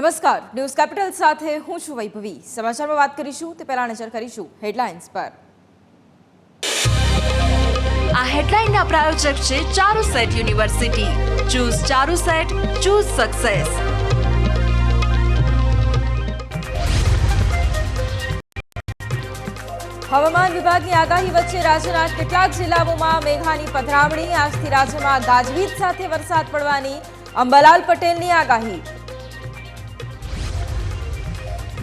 નમસ્કાર, news capital સાથે હું છું વૈભવી। સમાચારમાં વાત કરીશું તે પહેલા નજર કરીશું હેડલાઇન્સ પર। આ હેડલાઇનના પ્રાયોજક છે Charusat university. Choose Charusat, choose success. હવામાન વિભાગની આગાહી વચ્ચે રાજ્યના કેટલાક જિલ્લાઓમાં મેઘાની પધરામણી। આજથી રાજ્યમાં ગાજવીજ સાથે વરસાદ પડવાની અંબાલાલ પટેલની આગાહી।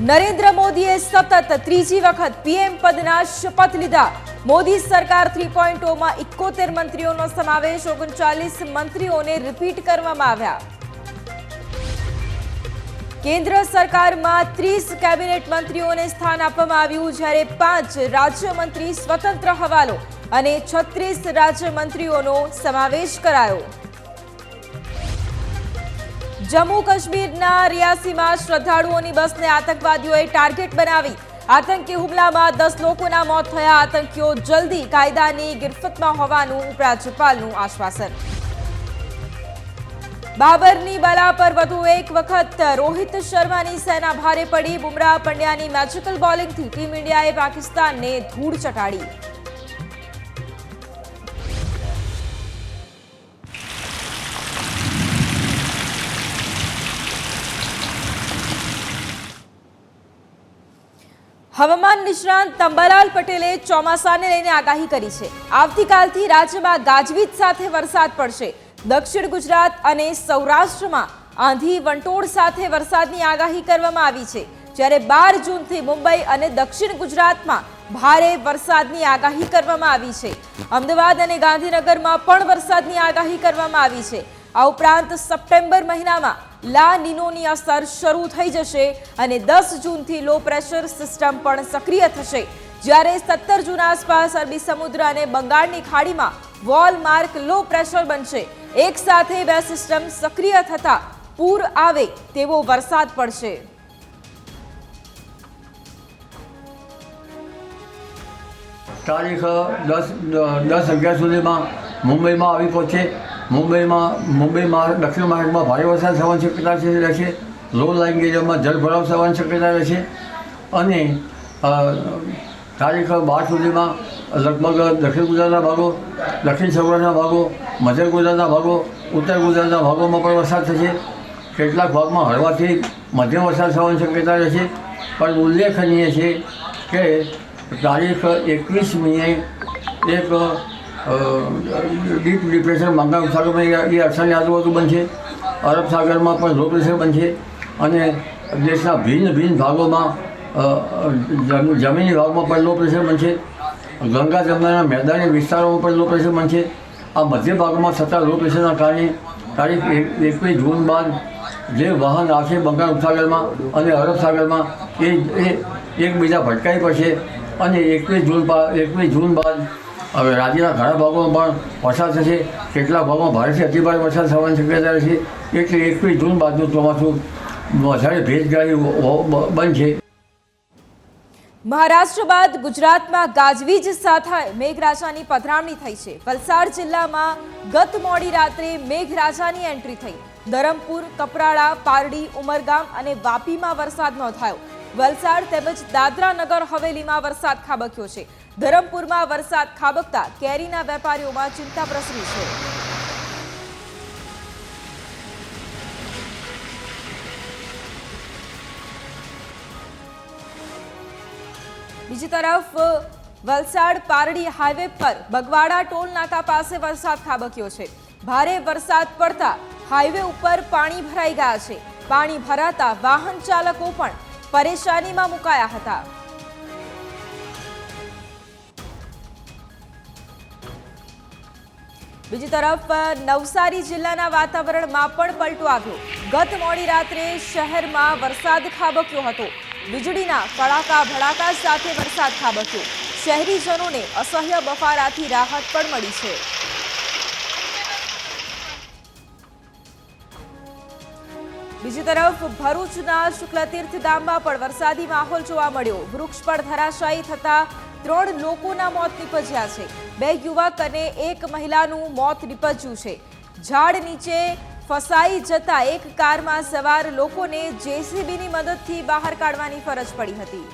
નરેન્દ્ર મોદીએ સતત ત્રીજી વખત પીએમ પદના શપથ લીધા। મોદી સરકાર 3.0 માં 71 મંત્રીઓનો સમાવેશ, 39 મંત્રીઓને રિપીટ કરવામાં આવ્યા। કેન્દ્ર સરકારમાં 30 કેબિનેટ મંત્રીઓને સ્થાન આપવામાં આવ્યું, જ્યારે 5 રાજ્યમંત્રી સ્વતંત્ર હવાલો અને 36 રાજ્યમંત્રીઓનો સમાવેશ કરાયો। જમ્મુ કાશ્મીરના રિયાસીમાં શ્રદ્ધાળુઓની બસને આતંકવાદીઓએ ટાર્ગેટ બનાવી। આતંકી હુમલામાં 10 લોકોના મોત થયા। આતંકીઓ જલ્દી કાયદાની ગિરફતમાં હોવાનું ઉપરાજ્યપાલનું આશ્વાસન। બાબરની બલા પર વધુ એક વખત રોહિત શર્માની સેના ભારે પડી। બુમરાહ પંડ્યાની મેજિકલ બોલિંગથી ટીમ ઇન્ડિયાએ પાકિસ્તાનને ધૂળ ચટાડી। હવામાન નિષ્ણાંત અંબાલાલ પટેલે ચોમાસાને લઈને આગાહી કરી છે। આવતીકાલથી રાજ્યમાં ગાજવીજ સાથે વરસાદ પડશે। દક્ષિણ ગુજરાત અને સૌરાષ્ટ્રમાં આંધી વંટોળ સાથે વરસાદની આગાહી કરવામાં આવી છે, જ્યારે 12 જૂનથી મુંબઈ અને દક્ષિણ ગુજરાતમાં ભારે વરસાદની આગાહી કરવામાં આવી છે। અમદાવાદ અને ગાંધીનગરમાં પણ વરસાદની આગાહી કરવામાં આવી છે। આ ઉપરાંત સપ્ટેમ્બર મહિનામાં લા નિનોની અસર શરૂ થઈ જશે અને 10 જૂનથી લો પ્રેશર સિસ્ટમ પણ સક્રિય થશે, જ્યારે 17 જૂન આસપાસ અરબી સમુદ્ર અને બંગાળની ખાડીમાં વોલ માર્ક લો પ્રેશર બનશે। એક સાથે બે સિસ્ટમ સક્રિય થતા પૂર આવે તેવો વરસાદ પડશે। તારીખ 10-11 સુધીમાં મુંબઈમાં આવી પહોંચે। મુંબઈમાં દક્ષિણ માર્ગમાં ભારે વરસાદ થવાની શક્યતા રહેશે। લો લાઇંગ એરિયામાં જળભરાવ થવાની શક્યતા રહેશે અને તારીખ 12 સુધીમાં લગભગ દક્ષિણ ગુજરાતના ભાગો, દક્ષિણ સૌરાષ્ટ્રના ભાગો, મધ્ય ગુજરાતના ભાગો, ઉત્તર ગુજરાતના ભાગોમાં પણ વરસાદ થશે। કેટલાક ભાગમાં હળવાથી મધ્યમ વરસાદ થવાની શક્યતા રહેશે। પણ ઉલ્લેખનીય છે કે તારીખ 21મીએ એક ડીપ ડિપ્રેશન બંગાળ ઉપસાગરમાં એ અક્ષરની આજુબાજુ બનશે। અરબ સાગરમાં પણ લો પ્રેશર બનશે અને દેશના ભિન્ન ભાગોમાં જમીની ભાગમાં પણ લો પ્રેશર બનશે। ગંગા જમનાના મેદાની વિસ્તારોમાં પણ લો પ્રેશર બનશે। આ મધ્ય ભાગમાં થતા લો પ્રેશરના કારણે તારીખ 21 જૂન બાદ જે વાહન આવશે બંગાળ ઉપસાગરમાં અને અરબ સાગરમાં એ એકબીજા ભટકાઈ પડશે અને 21 જૂન બાદ હવે રાજ્યના ઘણા ભાગોમાં પણ વરસાદ થશે। કેટલાક ભાગમાં ભારેથી અતિભારે વરસાદ થવાની શક્યતા રહેશે। એટલે 21 જૂન બાદનું ચોમાસું વધારે ભેજગ્રાહી બનશે। મહારાષ્ટ્ર બાદ ગુજરાતમાં ગાજવીજ સાથે મેઘરાજાની પધરામણી થઈ છે। વલસાડ જિલ્લામાં ગત મોડી રાત્રે મેઘરાજાની એન્ટ્રી થઈ। ધરમપુર, કપરાડા, પારડી, ઉમરગામ અને વાપીમાં વરસાદ નોંધાયો। વલસાડ તેમજ દાદરા નગર હવેલીમાં વરસાદ ખાબક્યો છે। ધરમપુરમાં વરસાદ ખાબકતા કેરીના વેપારીઓમાં ચિંતા પ્રસરી છે। બીજી તરફ વલસાડ પારડી હાઈવે પર બગવાડા ટોલ નાકા પાસે વરસાદ ખાબક્યો છે। ભારે વરસાદ પડતા હાઈવે ઉપર પાણી ભરાઈ ગયા છે। પાણી ભરાતા વાહન ચાલકો પણ પરેશાનીમાં મુકાયા હતા। બીજી તરફ નવસારી જિલ્લાના વાતાવરણમાં પણ પલટો આવ્યો। ગત મોડી રાત્રે શહેરમાં વરસાદ ખાબક્યો હતો। વીજળીના કડાકા ભડાકા સાથે વરસાદ ખાબક્યો। શહેરીજનોને અસહ્ય બફારાથી રાહત પણ મળી છે। બીજી તરફ ભરૂચના શુક્લતીર્થ ગામમાં પણ વરસાદી માહોલ જોવા મળ્યો। વૃક્ષ પર ધરાશાયી થતા 3 લોકોના મોત નીપજ્યા છે। 2 યુવક અને 1 મહિલાનું મોત નીપજ્યું છે। ઝાડ નીચે ફસાઈ જતા એક કારમાં સવાર લોકોને જેસીબીની મદદથી બહાર કાઢવાની ફરજ પડી હતી।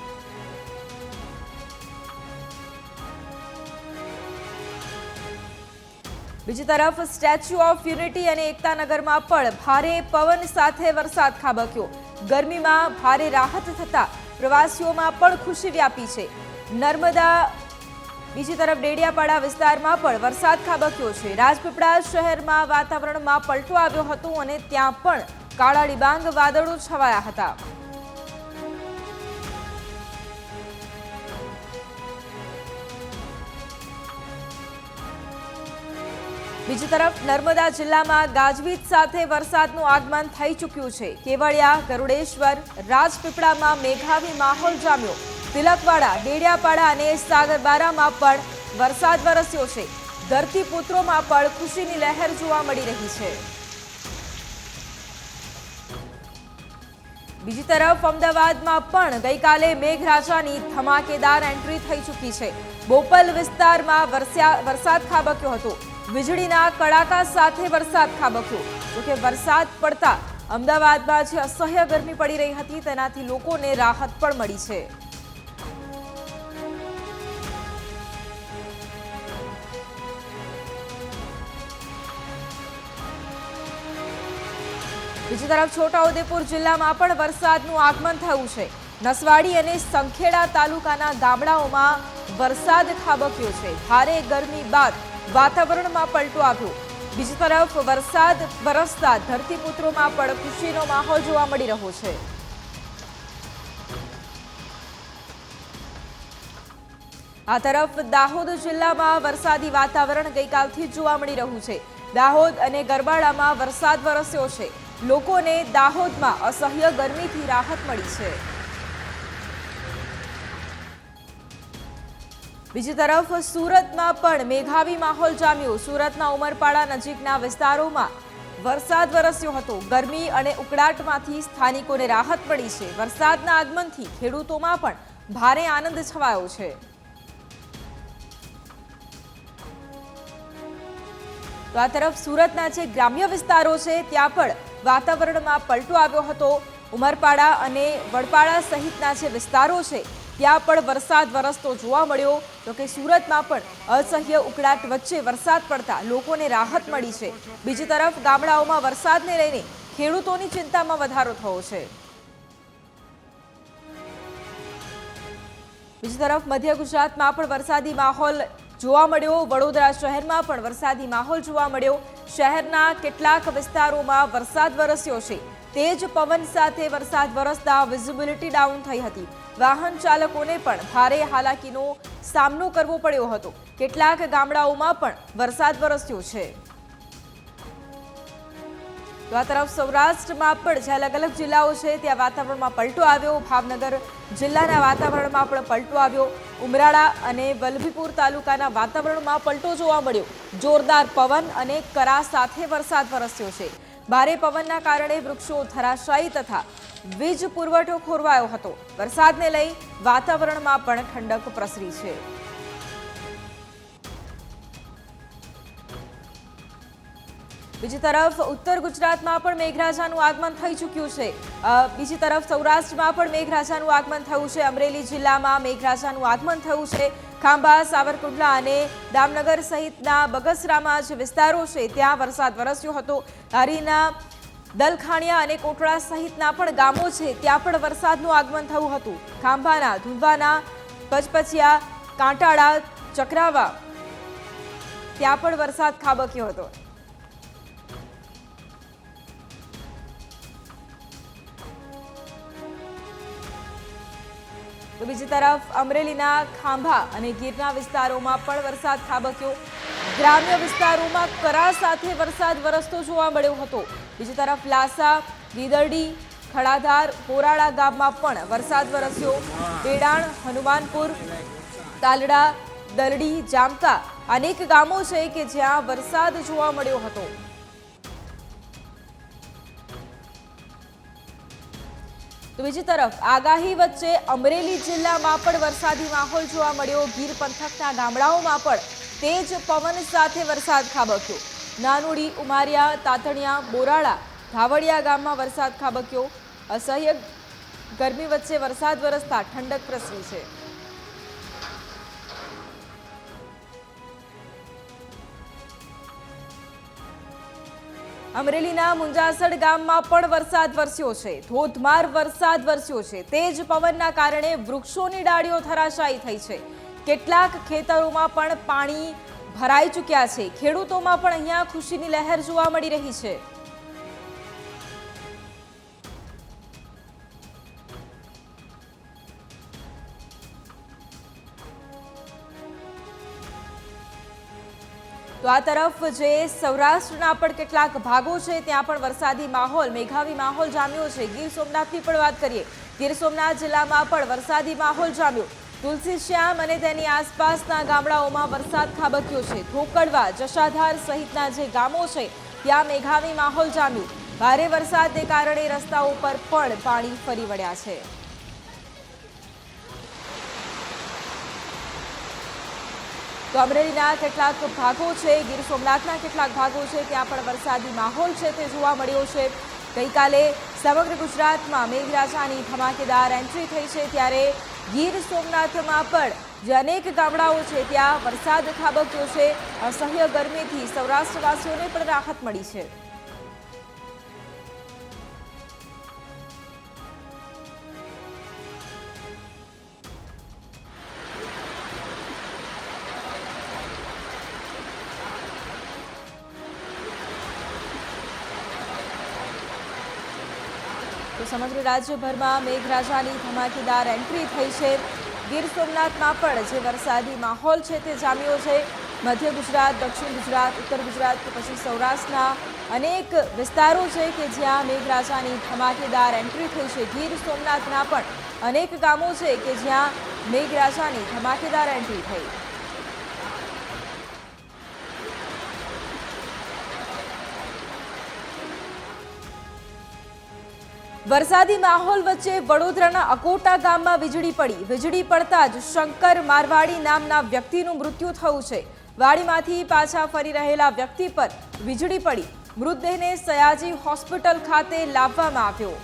બીજી તરફ સ્ટેચ્યુ ઓફ યુનિટી અને એકતાનગરમાં પણ ભારે પવન સાથે વરસાદ ખાબક્યો। ગરમીમાં ભારે રાહત થતા પ્રવાસીઓમાં પણ ખુશી વ્યાપી છે। નર્મદા બીજી તરફ ડેડિયાપાડા વિસ્તારમાં પણ વરસાદ ખાબક્યો છે। રાજપીપળા શહેરમાં વાતાવરણમાં પલટો આવ્યો હતો અને ત્યાં પણ કાળા ડિબાંગ વાદળો છવાયા હતા। બીજી તરફ નર્મદા જિલ્લામાં ગાજવીજ સાથે વરસાદનું આગમન થઈ ચૂક્યું છે। કેવડિયા, ગરુડેશ્વર, રાજપીપળામાં મેઘાવી માહોલ જામ્યો। તિલકવાડા, ડેડિયાપાડા અને સાગરબારામાં પણ વરસાદ વરસ્યો છે। ધરતીપુત્રોમાં પણ ખુશીની લહેર જોવા મળી રહી છે। બીજી તરફ અમદાવાદમાં પણ ગઈકાલે મેઘરાજાની ધમાકેદાર એન્ટ્રી થઈ ચૂકી છે। બોપલ વિસ્તારમાં વરસાદ ખાબક્યો હતો। વીજળીના કડાકા સાથે વરસાદ ખાબક્યો। જોકે વરસાદ પડતા અમદાવાદમાં જે અસહ્ય ગરમી પડી રહી હતી તેનાથી લોકોને રાહત પણ મળી છે। બીજી તરફ છોટાઉદેપુર જિલ્લામાં પણ વરસાદનું આગમન થયું છે। નસવાડી અને સંખેડા તાલુકાના ગામડાઓમાં વરસાદ ખાબક્યો છે। ભારે ગરમી બાદ વાતાવરણમાં પલટો આવ્યો। બીજી તરફ વરસાદ વરસતા ધરતીપુત્રોમાં પણ ખુશીનો માહોલ જોવા મળી રહ્યો છે। આ તરફ દાહોદ જિલ્લામાં વરસાદી વાતાવરણ ગઈકાલથી જોવા મળી રહ્યું છે। દાહોદ અને ગરબાડામાં વરસાદ વરસ્યો છે। લોકોને દાહોદમાં અસહ્ય ગરમીથી રાહત મળી છે। બીજી તરફ સુરતમાં પણ મેઘાવી માહોલ જામ્યો। સુરતના ઉમરપાડા નજીકના વિસ્તારોમાં વરસાદ વરસ્યો હતો। ગરમી અને ઉકળાટમાંથી સ્થાનિકોને રાહત મળી છે। વરસાદના આગમનથી ખેડૂતોમાં પણ ભારે આનંદ છવાયો છે। તો આ તરફ સુરતના જે ગ્રામ્ય વિસ્તારો છે ત્યાં પણ વાતાવરણમાં પલટો આવ્યો હતો। ઉમરપાડા અને વડપાડા સહિતના જે વિસ્તારો છે ત્યાં પણ વરસાદ વરસતો જોવા મળ્યો। તો કે સુરતમાં પણ અસહ્ય ઉકળાટ વચ્ચે વરસાદ પડતા લોકોને રાહત મળી છે। બીજી તરફ ગામડાઓમાં વરસાદને લઈને ખેડૂતોની ચિંતામાં વધારો થયો છે। બીજી તરફ મધ્ય ગુજરાતમાં પણ વરસાદી માહોલ જોવા મળ્યો। વડોદરા શહેરમાં પણ વરસાદી માહોલ જોવા મળ્યો। શહેરના કેટલાક વિસ્તારોમાં વરસાદ વરસ્યો છે। તેજ પવન સાથે વરસાદ વરસતા વિઝિબિલિટી ડાઉન થઈ હતી। વાહન ચાલકોને પણ ભારે હાલાકીનો સામનો કરવો પડ્યો હતો। કેટલાક ગામડાઓમાં પણ વરસાદ વરસ્યો છે। તો આ તરફ સૌરાષ્ટ્રમાં પણ જે અલગ અલગ જિલ્લાઓ છે ત્યાં વાતાવરણમાં પલટો આવ્યો। ભાવનગર જિલ્લાના વાતાવરણમાં પણ પલટો આવ્યો। ઉમરાળા અને વલભીપુર તાલુકાના વાતાવરણમાં પલટો જોવા મળ્યો। જોરદાર પવન અને કરા સાથે વરસાદ વરસ્યો છે। ભારે પવનના કારણે વૃક્ષો ધરાશાયી તથા વીજ પુરવઠો ખોરવાયો હતો। વરસાદને લઈ વાતાવરણમાં પણ ઠંડક પ્રસરી છે। બીજી તરફ ઉત્તર ગુજરાતમાં પણ મેઘરાજાનું આગમન થઈ ચૂક્યું છે। બીજી તરફ સૌરાષ્ટ્રમાં પણ મેઘરાજાનું આગમન થયું છે। અમરેલી જિલ્લામાં મેઘરાજાનું આગમન થયું છે। ખાંભા, સાવરકુંડલા અને દામનગર સહિતના બગસરામાં જે વિસ્તારો છે ત્યાં વરસાદ વરસ્યો હતો। ધારીના દલખાણિયા અને કોટડા સહિતના પણ ગામો છે ત્યાં પણ વરસાદનું આગમન થયું હતું। ખાંભાના ધુંધવાના, પચપચિયા, કાંટાળા, ચક્રાવા ત્યાં પણ વરસાદ ખાબક્યો હતો। તો બીજી તરફ અમરેલીના ખાંભા અને ગીરના વિસ્તારોમાં પણ વરસાદ ખાબક્યો। ગ્રામ્ય વિસ્તારોમાં કરા સાથે વરસાદ વરસતો જોવા મળ્યો હતો। બીજી તરફ લાસા, ગીદરડી, ખડાધાર, પોરાળા ગામમાં પણ વરસાદ વરસ્યો। બેડાણ, હનુમાનપુર, તાલડા, દલડી, જામકા અનેક ગામો છે કે જ્યાં વરસાદ જોવા મળ્યો હતો। તો બીજી તરફ આગાહી વચ્ચે અમરેલી જિલ્લામાં પણ વરસાદી માહોલ જોવા મળ્યો। ગીર પંથકના ગામડાઓમાં પણ તેજ પવન સાથે વરસાદ ખાબક્યો। નાનુડી, ઉમારિયા, તાતણિયા, બોરાળા, ધાવડિયા ગામમાં વરસાદ ખાબક્યો. અસહ્ય ગરમી વચ્ચે વરસાદ વરસતા ઠંડક પ્રસરી છે. અમરેલીના મુંજાસડ ગામમાં પણ વરસાદ વરસ્યો છે. ધોધમાર વરસાદ વરસ્યો છે. તેજ પવનના કારણે વૃક્ષોની ડાળીઓ ધરાશાયી થઈ છે. કેટલાક ખેતરોમાં પણ પાણી ભરાઈ ચૂક્યા છે. ખેડૂતોમાં પણ અહીંયા ખુશીની લહેર જોવા મળી રહી છે. તો આ તરફ જે સૌરાષ્ટ્રના પણ કેટલાક ભાગો છે ત્યાં પણ વરસાદી માહોલ, મેઘાવી માહોલ જામ્યો છે. ગીર સોમનાથની પણ વાત કરીએ. ગીર સોમનાથ જિલ્લામાં પણ વરસાદી માહોલ જામ્યો. તુલસીશ્યામ અને તેની આસપાસના ગામડાઓમાં વરસાદ ખાબક્યો છે. ધોકડવા, જશાધાર સહિતના જે ગામો છે ત્યાં મેઘાવી માહોલ જામ્યું. ભારે વરસાદને કારણે રસ્તાઓ પર પણ પાણી ફરી વળ્યા છે. તો અમરેલીના કેટલાક ભાગો છે, ગીર સોમનાથના કેટલાક ભાગો છે ત્યાં પણ વરસાદી માહોલ છે તે જોવા મળ્યો છે. ગઈકાલે સમગ્ર ગુજરાતમાં મેઘરાજાની ધમાકેદાર એન્ટ્રી થઈ છે ત્યારે ગીર સોમનાથમાં પણ જે અનેક ગામડાઓ છે ત્યાં વરસાદ ખાબક્યો છે. અસહ્ય ગરમીથી સૌરાષ્ટ્રવાસીઓને પણ રાહત મળી છે. તો સમગ્ર રાજ્યભરમાં મેઘરાજાની ધમાકેદાર એન્ટ્રી થઈ છે. ગીર સોમનાથમાં પણ જે વરસાદી માહોલ છે તે જામ્યો છે. મધ્ય ગુજરાત, દક્ષિણ ગુજરાત, ઉત્તર ગુજરાત કે પછી સૌરાષ્ટ્રના અનેક વિસ્તારો છે કે જ્યાં મેઘરાજાની ધમાકેદાર એન્ટ્રી થઈ છે. ગીર સોમનાથના પણ અનેક ગામો છે કે જ્યાં મેઘરાજાની ધમાકેદાર એન્ટ્રી થઈ. વરસાદી માહોલ વચ્ચે વડોદરાના અકોટા ગામમાં વીજળી પડી. વીજળી પડતા જ શંકર મારવાડી નામના વ્યક્તિનું મૃત્યુ થયું છે. વાડીમાંથી પાછા ફરી રહેલા વ્યક્તિ પર વીજળી પડી. મૃતદેહને સયાજી હોસ્પિટલ ખાતે લાવવામાં આવ્યો.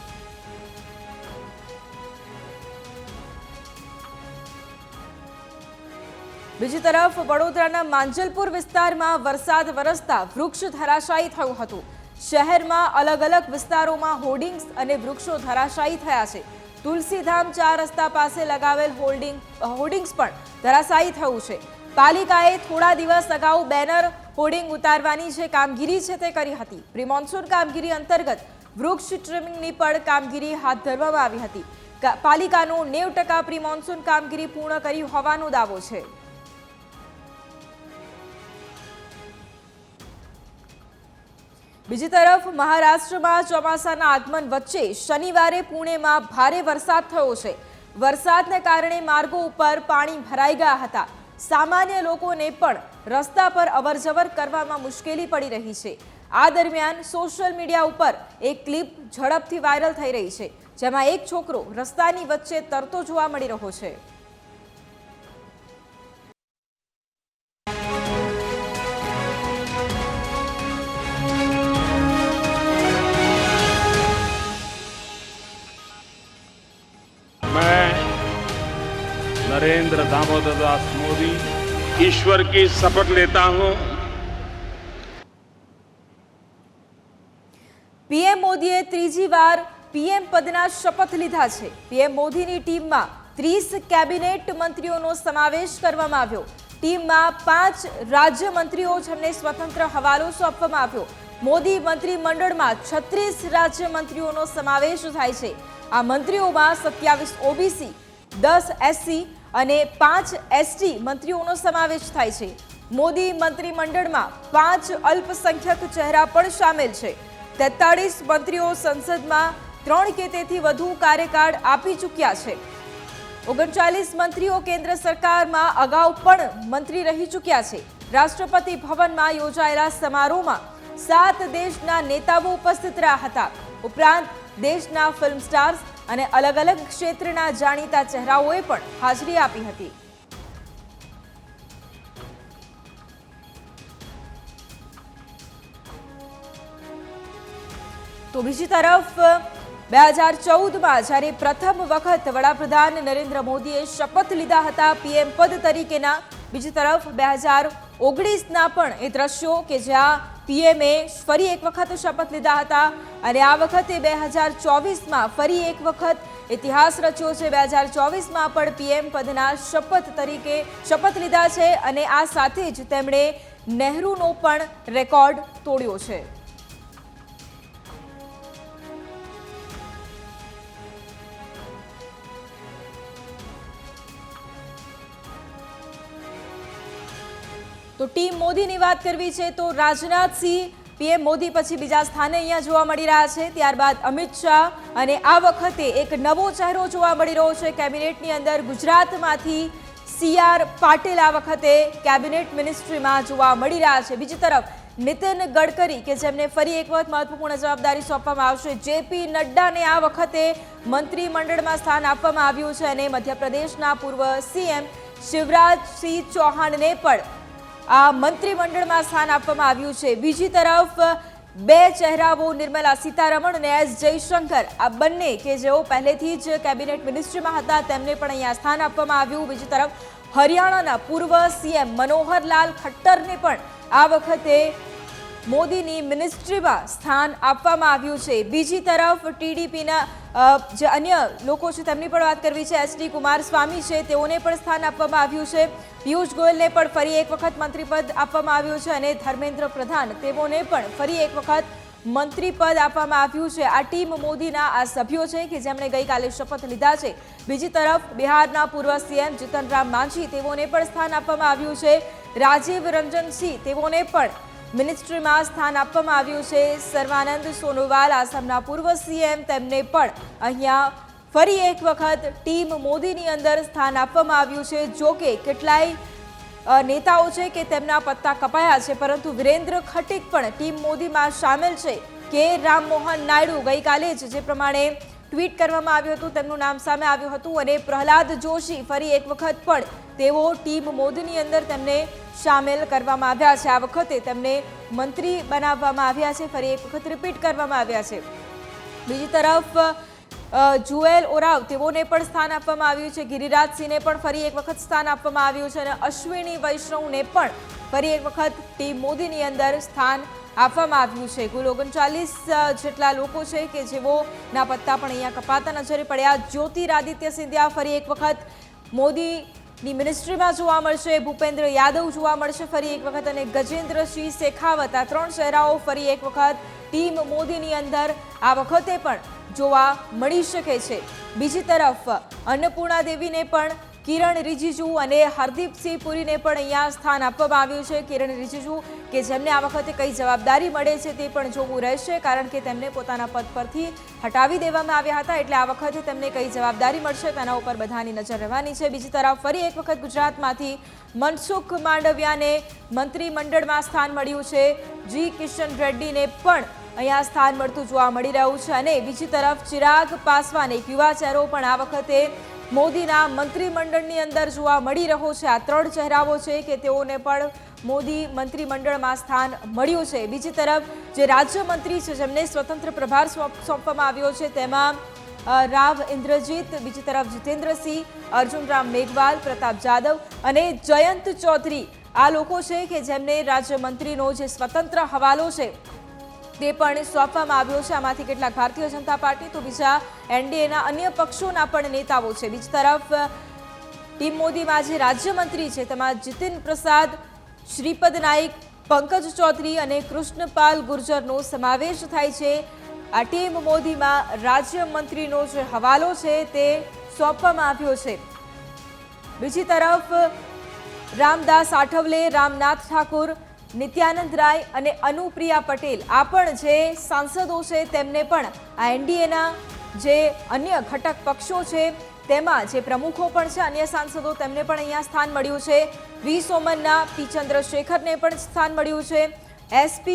બીજી તરફ વડોદરાના માંજલપુર વિસ્તારમાં વરસાદ વરસતા વૃક્ષ ધરાશાયી થયું હતું. શહેરમાં અલગ અલગ વિસ્તારોમાં હોર્ડિંગ્સ અને વૃક્ષો ધરાશાયી થયા છે. તુલસીધામ 4 રસ્તા પાસે લગાવેલ હોર્ડિંગ્સ પણ ધરાશાયી થયું છે. પાલિકાએ થોડા દિવસ અગાઉ બેનર હોર્ડિંગ ઉતારવાની જે કામગીરી છે તે કરી હતી. પ્રી મોન્સૂન કામગીરી અંતર્ગત વૃક્ષ ટ્રીમિંગની પણ કામગીરી હાથ ધરવામાં આવી હતી. પાલિકાનો 90% પ્રી મોન્સૂન કામગીરી પૂર્ણ કરી હોવાનો દાવો છે. બીજી તરફ મહારાષ્ટ્રમાં ચોમાસાના આગમન વચ્ચે શનિવારે પુણેમાં ભારે વરસાદ થયો છે. વરસાદને કારણે માર્ગો ઉપર પાણી ભરાઈ ગયા હતા. સામાન્ય લોકોને પણ રસ્તા પર અવરજવર કરવામાં મુશ્કેલી પડી રહી છે. આ દરમિયાન સોશિયલ મીડિયા ઉપર એક ક્લિપ ઝડપથી વાયરલ થઈ રહી છે જેમાં એક છોકરો રસ્તાની વચ્ચે તરતો જોવા મળી રહ્યો છે. नरेंद्र दामोदर दास मोदी ईश्वर की शपथ लेता हूं। પીએમ મોદીએ ત્રીજી વાર પીએમ પદના શપથ લીધા છે. પીએમ મોદીની ટીમમાં 30 કેબિનેટ મંત્રીઓનો સમાવેશ કરવામાં આવ્યો. ટીમમાં 5 રાજ્ય મંત્રીઓ જેમને સ્વતંત્ર હવાલો સોંપવામાં આવ્યો. મોદી મંત્રીમંડળમાં 36 રાજ્ય મંત્રીઓનો સમાવેશ થાય છે. આ મંત્રીઓમાં 27 ઓબીસી, 10 એસસી અને 5 એસટી મંત્રીઓનો સમાવેશ થાય છે. મોદી મંત્રીમંડળમાં 5 અલ્પસંખ્યક ચહેરા પણ સામેલ છે. 43 મંત્રીઓ સંસદમાં 3 કે તેથી વધુ કાર્યકાળ આપી ચૂક્યા છે. 39 મંત્રીઓ કેન્દ્ર સરકારમાં અગાઉ પણ મંત્રી રહી ચૂક્યા છે. રાષ્ટ્રપતિ ભવનમાં યોજાયેલા સમારોહમાં 7 દેશના નેતાઓ ઉપસ્થિત રહ્યા હતા. ઉપરાંત દેશના ફિલ્મ સ્ટાર્સ અને અલગ અલગ ક્ષેત્રના જાણીતા ચહેરાઓએ પણ હાજરી આપી હતી. તો બીજી તરફ 2014માં જ્યારે પ્રથમ વખત વડાપ્રધાન નરેન્દ્ર મોદીએ શપથ લીધા હતા પીએમ પદ તરીકેના, બીજી તરફ 2019ના પણ એ દ્રશ્યો કે જ્યાં પીએમએ ફરી એક વખત શપથ લીધા હતા અને આ વખતે 2024માં ફરી એક વખત ઇતિહાસ રચ્યો છે। 2024માં પણ પીએમ પદના શપથ લીધા છે અને આ સાથે જ તેમણે નહેરુનો પણ રેકોર્ડ તોડ્યો છે। તો ટીમ મોદીની વાત કરવી છે તો રાજનાથસિંહ પીએમ મોદી પછી બીજા સ્થાને અહીંયા જોવા મળી રહ્યા છે, ત્યારબાદ અમિત શાહ અને આ વખતે એક નવો ચહેરો જોવા મળી રહ્યો છે કેબિનેટની અંદર। ગુજરાતમાંથી CR પાટીલ આ વખતે કેબિનેટ મિનિસ્ટ્રીમાં જોવા મળી રહ્યા છે। બીજી તરફ નીતિન ગડકરી કે જેમને ફરી એક વખત મહત્વપૂર્ણ જવાબદારી સોંપવામાં આવશે, JP નડ્ડાને આ વખતે મંત્રીમંડળમાં સ્થાન આપવામાં આવ્યું છે અને મધ્યપ્રદેશના પૂર્વ CM શિવરાજસિંહ ચૌહાણને પણ આ મંત્રીમંડળમાં સ્થાન આપવામાં આવ્યું છે। બીજી તરફ બે ચહેરાઓ નિર્મલા સીતારમણ અને S જયશંકર આ બંને કે જેઓ પહેલેથી જ કેબિનેટ મિનિસ્ટ્રીમાં હતા તેમને પણ અહીંયા સ્થાન આપવામાં આવ્યું। બીજી તરફ હરિયાણાના પૂર્વ CM મનોહરલાલ ખટ્ટરને પણ આ વખતે મોદીની મિનિસ્ટ્રીમાં સ્થાન આપવામાં આવ્યું છે। બીજી તરફ TDPના જે અન્ય લોકો છે તેમની પણ વાત કરવી છે, HD કુમારસ્વામી છે તેઓને પણ સ્થાન આપવામાં આવ્યું છે। પિયુષ ગોયલને પણ ફરી એક વખત મંત્રીપદ આપવામાં આવ્યું છે અને ધર્મેન્દ્ર પ્રધાન તેઓને પણ ફરી એક વખત મંત્રીપદ આપવામાં આવ્યું છે। આ ટીમ મોદીના આ સભ્યો છે કે જેમણે ગઈકાલે શપથ લીધા છે। બીજી તરફ બિહારના પૂર્વ CM જીતનરામ માંઝી તેઓને પણ સ્થાન આપવામાં આવ્યું છે। રાજીવ રંજન સિંહ તેઓને પણ મિનિસ્ટ્રીમાં સ્થાન આપવામાં આવ્યું છે। સર્વાનંદ સોનોવાલ આસામના પૂર્વ CM તેમને પણ અહીંયા ફરી એક વખત ટીમ મોદીની અંદર સ્થાન આપવામાં આવ્યું છે। જો કે કેટલાય નેતાઓ છે કે તેમના પત્તા કપાયા છે, પરંતુ વિરેન્દ્ર ખટીક પણ ટીમ મોદીમાં સામેલ છે। કે રામમોહન નાયડુ ગઈકાલે જ જે પ્રમાણે ટ્વીટ કરવામાં આવ્યું હતું તેમનું નામ સામે આવ્યું હતું અને પ્રહલાદ જોશી ફરી એક વખત પણ તેઓ ટીમ મોદીની અંદર તેમને સામેલ કરવામાં આવ્યા છે। આ વખતે તેમને મંત્રી બનાવવામાં આવ્યા છે, ફરી એક વખત રિપીટ કરવામાં આવ્યા છે। બીજી તરફ જુએલ ઓરાવ તેઓને પણ સ્થાન આપવામાં આવ્યું છે। ગિરિરાજસિંહને પણ ફરી એક વખત સ્થાન આપવામાં આવ્યું છે અને અશ્વિની વૈષ્ણવને પણ ફરી એક વખત ટીમ મોદીની અંદર સ્થાન આપવામાં આવ્યું છે। કુલ 39 જેટલા લોકો છે કે જેઓના પત્તા પણ અહીંયા કપાતા નજરે પડ્યા। જ્યોતિરાદિત્ય સિંધિયા ફરી એક વખત મોદીની મિનિસ્ટ્રીમાં જોવા મળશે, ભૂપેન્દ્ર યાદવ જોવા મળશે ફરી એક વખત અને ગજેન્દ્રસિંહ શેખાવત આ ત્રણ ચહેરાઓ ફરી એક વખત ટીમ મોદીની અંદર આ વખતે પણ જોવા મળી શકે છે। બીજી તરફ અન્નપૂર્ણા દેવીને પણ કિરણ રિજિજુ અને હરદીપસિંહ પુરીને પણ અહીંયા સ્થાન આપવામાં આવ્યું છે। કિરણ રિજિજુ કે જેમને આ વખતે કઈ જવાબદારી મળે છે તે પણ જોવું રહેશે, કારણ કે તેમને પોતાના પદ પરથી હટાવી દેવામાં આવ્યા હતા, એટલે આ વખતે તેમને કઈ જવાબદારી મળશે તેના ઉપર બધાની નજર રહેવાની છે। બીજી તરફ ફરી એક વખત ગુજરાતમાંથી મનસુખ માંડવિયાને મંત્રીમંડળમાં સ્થાન મળ્યું છે। G કિશન રેડ્ડીને પણ અહીંયા સ્થાન મળતું જોવા મળી રહ્યું છે અને બીજી તરફ ચિરાગ પાસવાન એક યુવા ચહેરો પણ આ વખતે મોદીના મંત્રીમંડળની અંદર જોવા મળી રહ્યો છે। આ ત્રણ ચહેરાઓ છે કે તેઓને પણ મોદી મંત્રીમંડળમાં સ્થાન મળ્યું છે। બીજી તરફ જે રાજ્યમંત્રી છે જેમને સ્વતંત્ર પ્રભાર સોંપવામાં આવ્યો છે તેમાં રાવ ઇન્દ્રજીત, બીજી તરફ જીતેન્દ્રસિંહ, અર્જુનરામ મેઘવાલ, પ્રતાપ જાદવ અને જયંત ચૌધરી આ લોકો છે કે જેમને રાજ્યમંત્રીનો જે સ્વતંત્ર હવાલો છે તે પણ સોંપવામાં આવ્યો છે। આમાંથી કેટલાક ભારતીય જનતા પાર્ટી તો બીજા NDAના અન્ય પક્ષોના પણ નેતાઓ છે। બીજી તરફ ટીમ મોદીમાં જે રાજ્યમંત્રી છે તેમાં જીતિન પ્રસાદ, શ્રીપદ નાઈક, પંકજ ચૌધરી અને કૃષ્ણપાલ ગુર્જરનો સમાવેશ થાય છે। આ ટીમ મોદીમાં રાજ્યમંત્રીનો જે હવાલો છે તે સોંપવામાં આવ્યો છે। બીજી તરફ રામદાસ આઠવલે, રામનાથ ઠાકુર, નિત્યાનંદ રાય અને અનુપ્રિયા પટેલ આ પણ જે સાંસદો છે તેમને પણ આ NDAના જે અન્ય ઘટક પક્ષો છે તેમાં જે પ્રમુખો પણ છે અન્ય સાંસદો તેમને પણ અહીંયા સ્થાન મળ્યું છે। V સોમનના P ચંદ્રશેખરને પણ સ્થાન મળ્યું છે। SP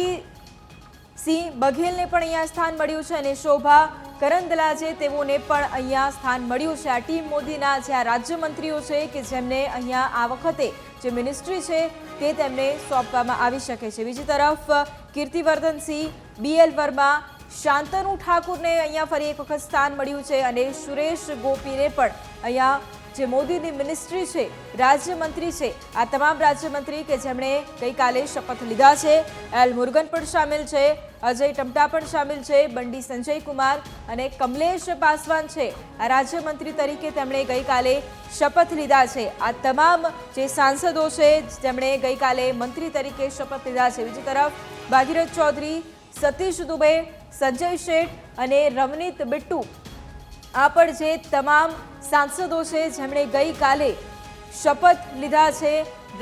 સિંહ બઘેલને પણ અહીંયા સ્થાન મળ્યું છે અને શોભા કરંદલાજે તેઓને પણ અહીંયા સ્થાન મળ્યું છે। આ ટીમ મોદીના જે આ રાજ્યમંત્રીઓ છે કે જેમને અહીંયા આ વખતે જે મિનિસ્ટ્રી છે તે તેમને સોંપવામાં આવી શકે છે। બીજી તરફ કીર્તિવર્ધનસિંહ, BL વર્મા, શાંતનુ ઠાકુરને અહીંયા ફરી એક વખત સ્થાન મળ્યું છે અને સુરેશ ગોપીને પણ અહીંયા જે મોદીની મિનિસ્ટ્રી છે, રાજ્યમંત્રી છે, આ તમામ રાજ્યમંત્રી કે જેમણે ગઈકાલે શપથ લીધા છે, એલ મુરુગન પણ સામેલ છે, અજય ટમટા પણ સામેલ છે, બંડી સંજય કુમાર અને કમલેશ પાસવાન છે, આ રાજ્યમંત્રી તરીકે તેમણે ગઈકાલે શપથ લીધા છે। આ તમામ જે સાંસદો છે જેમણે ગઈકાલે મંત્રી તરીકે શપથ લીધા છે। બીજી તરફ ભાગીરથ ચૌધરી, સતીશ દુબે, સંજય શેઠ અને રવનીત બિટ્ટુ આ પણ જે તમામ સાંસદો છે જેમણે ગઈકાલે શપથ લીધા છે।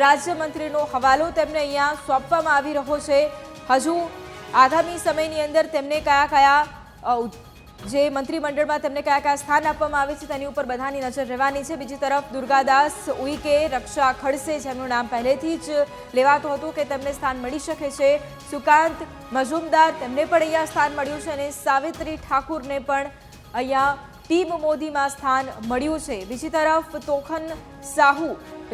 રાજ્યમંત્રીનો હવાલો તેમને અહીંયા સોંપવામાં આવી રહ્યો છે। હજુ આગામી સમયની અંદર તેમને કયા કયા જે મંત્રીમંડળમાં તેમને કયા કયા સ્થાન આપવામાં આવે છે તેની ઉપર બધાની નજર રહેવાની છે। બીજી તરફ દુર્ગાદાસ ઉઈકે, રક્ષા ખડસે જેમનું નામ પહેલેથી જ લેવાતું હતું કે તેમને સ્થાન મળી શકે છે, સુકાંત મજુમદાર તેમને પણ અહીંયા સ્થાન મળ્યું છે અને સાવિત્રી ઠાકુરને પણ અહીંયા ટીમ મોદીમાં સ્થાન મળ્યું છે। બીજી તરફ તોખન સાહુ,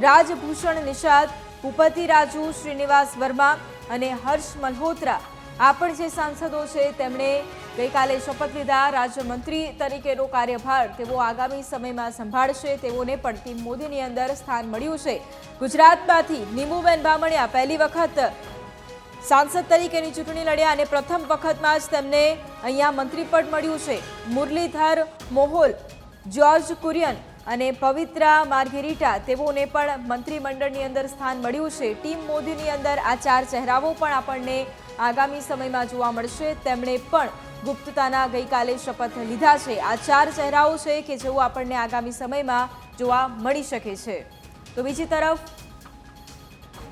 રાજભૂષણ નિષાદ, ભૂપતિ રાજુ, શ્રીનિવાસ વર્મા અને હર્ષ મલ્હોત્રા આ પણ જે સાંસદો છે તેમણે ગઈકાલે શપથ લીધા। રાજ્યમંત્રી તરીકેનો કાર્યભાર તેઓ આગામી સમયમાં સંભાળશે, તેઓને પણ ટીમ મોદીની અંદર સ્થાન મળ્યું છે। ગુજરાતમાંથી નીમુબેન બામણિયા પહેલી વખત સાંસદ તરીકેની ચૂંટણી લડ્યા અને પ્રથમ વખતમાં જ તેમને અહીંયા મંત્રીપદ મળ્યું છે। મુરલીધર મોહોલ, જ્યોર્જ કુરિયન અને પવિત્રા માર્ગેરિટા તેઓને પણ મંત્રીમંડળની અંદર સ્થાન મળ્યું છે। ટીમ મોદીની અંદર આ 4 ચહેરાઓ પણ આપણને આગામી સમયમાં જોવા મળશે। તેમણે પણ ગુપ્તતાના ગઈકાલે શપથ લીધા છે। આ 4 ચહેરાઓ છે કે જેઓ આપણને આગામી સમયમાં જોવા મળી શકે છે। તો બીજી તરફ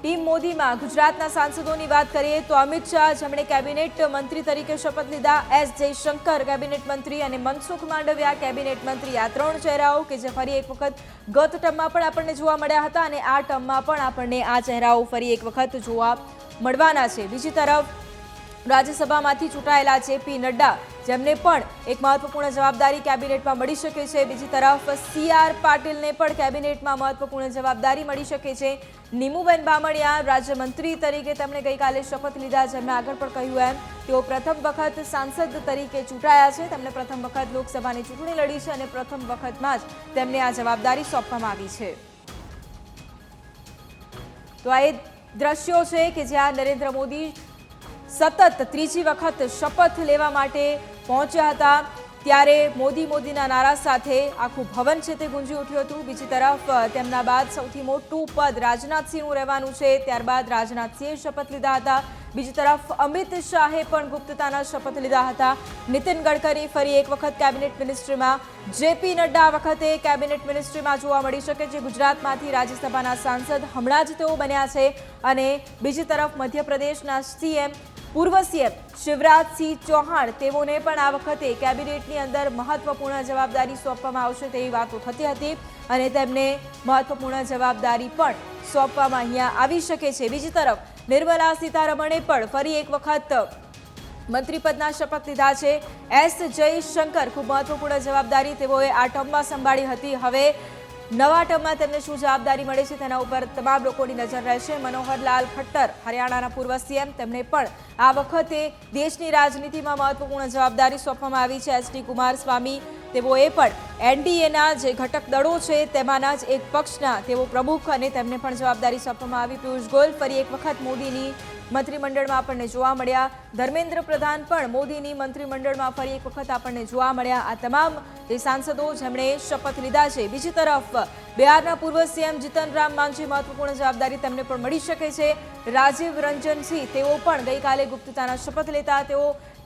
ટીમ મોદીમાં ગુજરાતના સાંસદોની વાત કરીએ તો અમિત શાહ જેમણે કેબિનેટ મંત્રી તરીકે શપથ લીધા, એસ જયશંકર કેબિનેટ મંત્રી અને મનસુખ માંડવિયા કેબિનેટ મંત્રી, આ 3 ચહેરાઓ કે જે ફરી એક વખત ગત ટર્મમાં પણ આપણને જોવા મળ્યા હતા અને આ ટર્મમાં પણ આપણને આ ચહેરાઓ ફરી એક વખત જોવા મળવાના છે। બીજી તરફ રાજ્યસભામાંથી ચૂંટાયેલા જેપી નડ્ડા જેમને પણ એક મહત્વપૂર્ણ જવાબદારી કેબિનેટમાં મળી શકે છે। બીજી તરફ CR પાટીલને પણ કેબિનેટમાં મહત્વપૂર્ણ જવાબદારી મળી શકે છે। નીમુબેન બામણિયા રાજ્યમંત્રી તરીકે તેમણે ગઈકાલે શપથ લીધા, જેમણે આગળ પણ કહ્યું એમ તેઓ પ્રથમ વખત સાંસદ તરીકે ચૂંટાયા છે, તેમણે પ્રથમ વખત લોકસભાની ચૂંટણી લડી છે અને પ્રથમ વખતમાં જ તેમને આ જવાબદારી સોંપવામાં આવી છે। તો આ એ દ્રશ્યો છે કે જ્યાં નરેન્દ્ર મોદી સતત ત્રીજી વખત શપથ લેવા માટે પહોંચ્યા હતા, ત્યારે મોદીના નારા સાથે આખું ભવન છે તે ગુંજી ઉઠ્યું હતું। બીજી તરફ તેમના બાદ સૌથી મોટું પદ રાજનાથસિંહનું રહેવાનું છે, ત્યારબાદ રાજનાથસિંહે શપથ લીધા હતા। બીજી તરફ અમિત શાહે પણ ગુપ્તતાના શપથ લીધા હતા। નીતિન ગડકરી ફરી એક વખત કેબિનેટ મિનિસ્ટ્રીમાં, જેપી નડ્ડા આ વખતે કેબિનેટ મિનિસ્ટ્રીમાં જોવા મળી શકે છે। ગુજરાતમાંથી રાજ્યસભાના સાંસદ હમણાં જ તેઓ બન્યા છે અને બીજી તરફ મધ્યપ્રદેશના સીએમ, પૂર્વ સીએમ શિવરાજસિંહ ચૌહાણ તેઓને પણ આ વખતે કેબિનેટની અંદર મહત્વપૂર્ણ જવાબદારી સોંપવામાં આવશે તેવી વાતો થતી હતી અને તેમને મહત્વપૂર્ણ જવાબદારી પણ સોંપવામાં અહીંયા આવી શકે છે। બીજી તરફ નિર્મલા સીતારમણે પણ ફરી એક વખત મંત્રીપદના શપથ લીધા છે। એસ જયશંકર ખૂબ મહત્વપૂર્ણ જવાબદારી તેઓએ આ ટર્મમાં સંભાળી હતી, હવે નવા ટર્મમાં તેમને શું જવાબદારી મળે છે તેના ઉપર તમામ લોકોની નજર રહેશે। મનોહરલાલ ખટ્ટર હરિયાણાના પૂર્વ સીએમ, તેમને પણ આ વખતે દેશની રાજનીતિમાં મહત્વપૂર્ણ જવાબદારી સોંપવામાં આવી છે। એચ ડી કુમારસ્વામી તેઓએ પણ એનડીએના જે ઘટક દળો છે તેમાંના જ એક પક્ષના તેઓ પ્રમુખ અને તેમને પણ જવાબદારી સોંપવામાં આવી। પિયુષ ગોયલ ફરી એક વખત મોદીની મંત્રીમંડળમાં આપણને જોવા મળ્યા, ધર્મેન્દ્ર પ્રધાન પણ મોદીની મંત્રીમંડળમાં ફરી એક વખત આપણને જોવા મળ્યા। આ તમામ જે સાંસદો જેમણે શપથ લીધા છે। બીજી તરફ બિહારના પૂર્વ સીએમ જીતન રામ માંઝી મહત્વપૂર્ણ જવાબદારી તેમને પણ મળી શકે છે। રાજીવ રંજન સિંહ તેઓ પણ ગઈકાલે ગુપ્તતાના શપથ લેતા,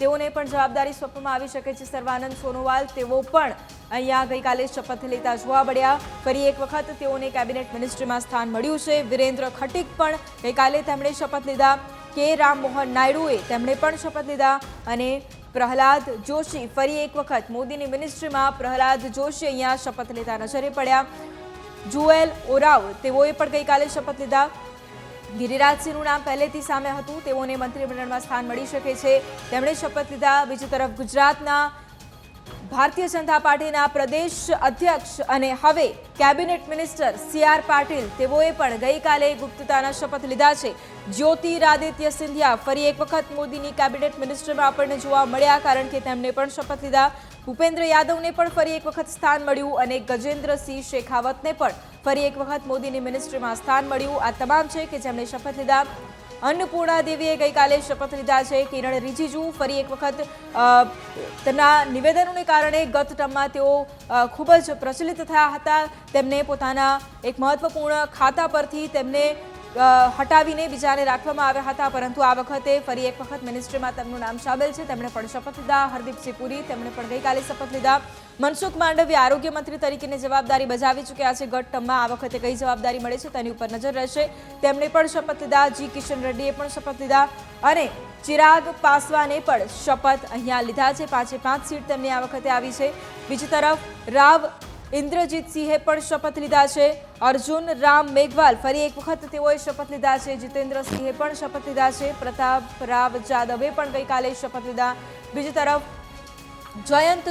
તેઓને પણ જવાબદારી સોંપવામાં આવી શકે છે। સર્વાનંદ સોનોવાલ તેઓ પણ અહીંયા ગઈકાલે શપથ લેતા જોવા મળ્યા, ફરી એક વખત તેઓને કેબિનેટ મિનિસ્ટ્રીમાં સ્થાન મળ્યું છે। વિરેન્દ્ર ખટીક પણ ગઈકાલે તેમણે શપથ લીધા, કે રામમોહન નાયડુએ તેમણે પણ શપથ લીધા અને પ્રહલાદ જોશી ફરી એક વખત મોદીની મિનિસ્ટ્રીમાં પ્રહલાદ જોશી અહીંયા શપથ લેતા નજરે પડ્યા। જુએલ ઓરાવ તેઓએ પણ ગઈકાલે શપથ લીધા। ગિરિરાજસિંહનું નામ પહેલેથી સામે હતું, તેઓને મંત્રીમંડળમાં સ્થાન મળી શકે છે, તેમણે શપથ લીધા। બીજી તરફ ગુજરાતના ભારતીય જનતા પાર્ટીના પ્રદેશ અધ્યક્ષ અને હવે કેબિનેટ મિનિસ્ટર CR પાટીલ તેઓએ પણ ગઈકાલે ગુપ્તતાના શપથ લીધા છે. જ્યોતિરાદિત્ય સિંધિયા ફરી એક વખત મોદીની કેબિનેટ મિનિસ્ટરમાં આપણને જોવા મળ્યા, કારણ કે તેમણે પણ શપથ લીધા. ભૂપેન્દ્ર યાદવને પણ ફરી એક વખત સ્થાન મળ્યું અને ગજેન્દ્રસિંહ શેખાવતને પણ ફરી એક વખત મોદીની મિનિસ્ટ્રીમાં સ્થાન મળ્યું. આ તમામ છે કે જેમણે શપથ લીધા. અન્નપૂર્ણા દેવીએ ગઈકાલે શપથ લીધા છે. કિરણ રિજિજુ ફરી એક વખત તેમના નિવેદનોને કારણે ગત ટર્મમાં તેઓ ખૂબ જ પ્રચલિત થયા હતા. તેમને પોતાના એક મહત્વપૂર્ણ ખાતા પરથી તેમને હટાવીને બીજાને રાખવામાં આવ્યા હતા, પરંતુ આ વખતે ફરી એક વખત મિનિસ્ટ્રીમાં તેમનું નામ સામેલ છે. તેમણે પણ શપથ લીધા. હરદીપસિંહ પુરી તેમણે પણ ગઈકાલે શપથ લીધા. મનસુખ માંડવિયા આરોગ્ય મંત્રી તરીકેની જવાબદારી બજાવી ચૂક્યા છે. ગત ટર્મમાં આ વખતે કઈ જવાબદારી મળે છે તેની ઉપર નજર રહેશે. તેમણે પણ શપથ લીધા. જી કિશન રેડ્ડીએ પણ શપથ લીધા અને ચિરાગ પાસવાને પણ શપથ અહીંયા લીધા છે. 5 સીટ તેમની આ વખતે આવી છે. બીજી તરફ રાવ ઇન્દ્રજીતસિંહે પણ શપથ લીધા છે. અર્જુન રામ મેઘવાલ ફરી એક વખત તેઓએ શપથ લીધા છે. જીતેન્દ્રસિંહે પણ શપથ લીધા છે. પ્રતાપ રાવ જાદવે પણ ગઈકાલે શપથ લીધા. બીજી તરફ જયંત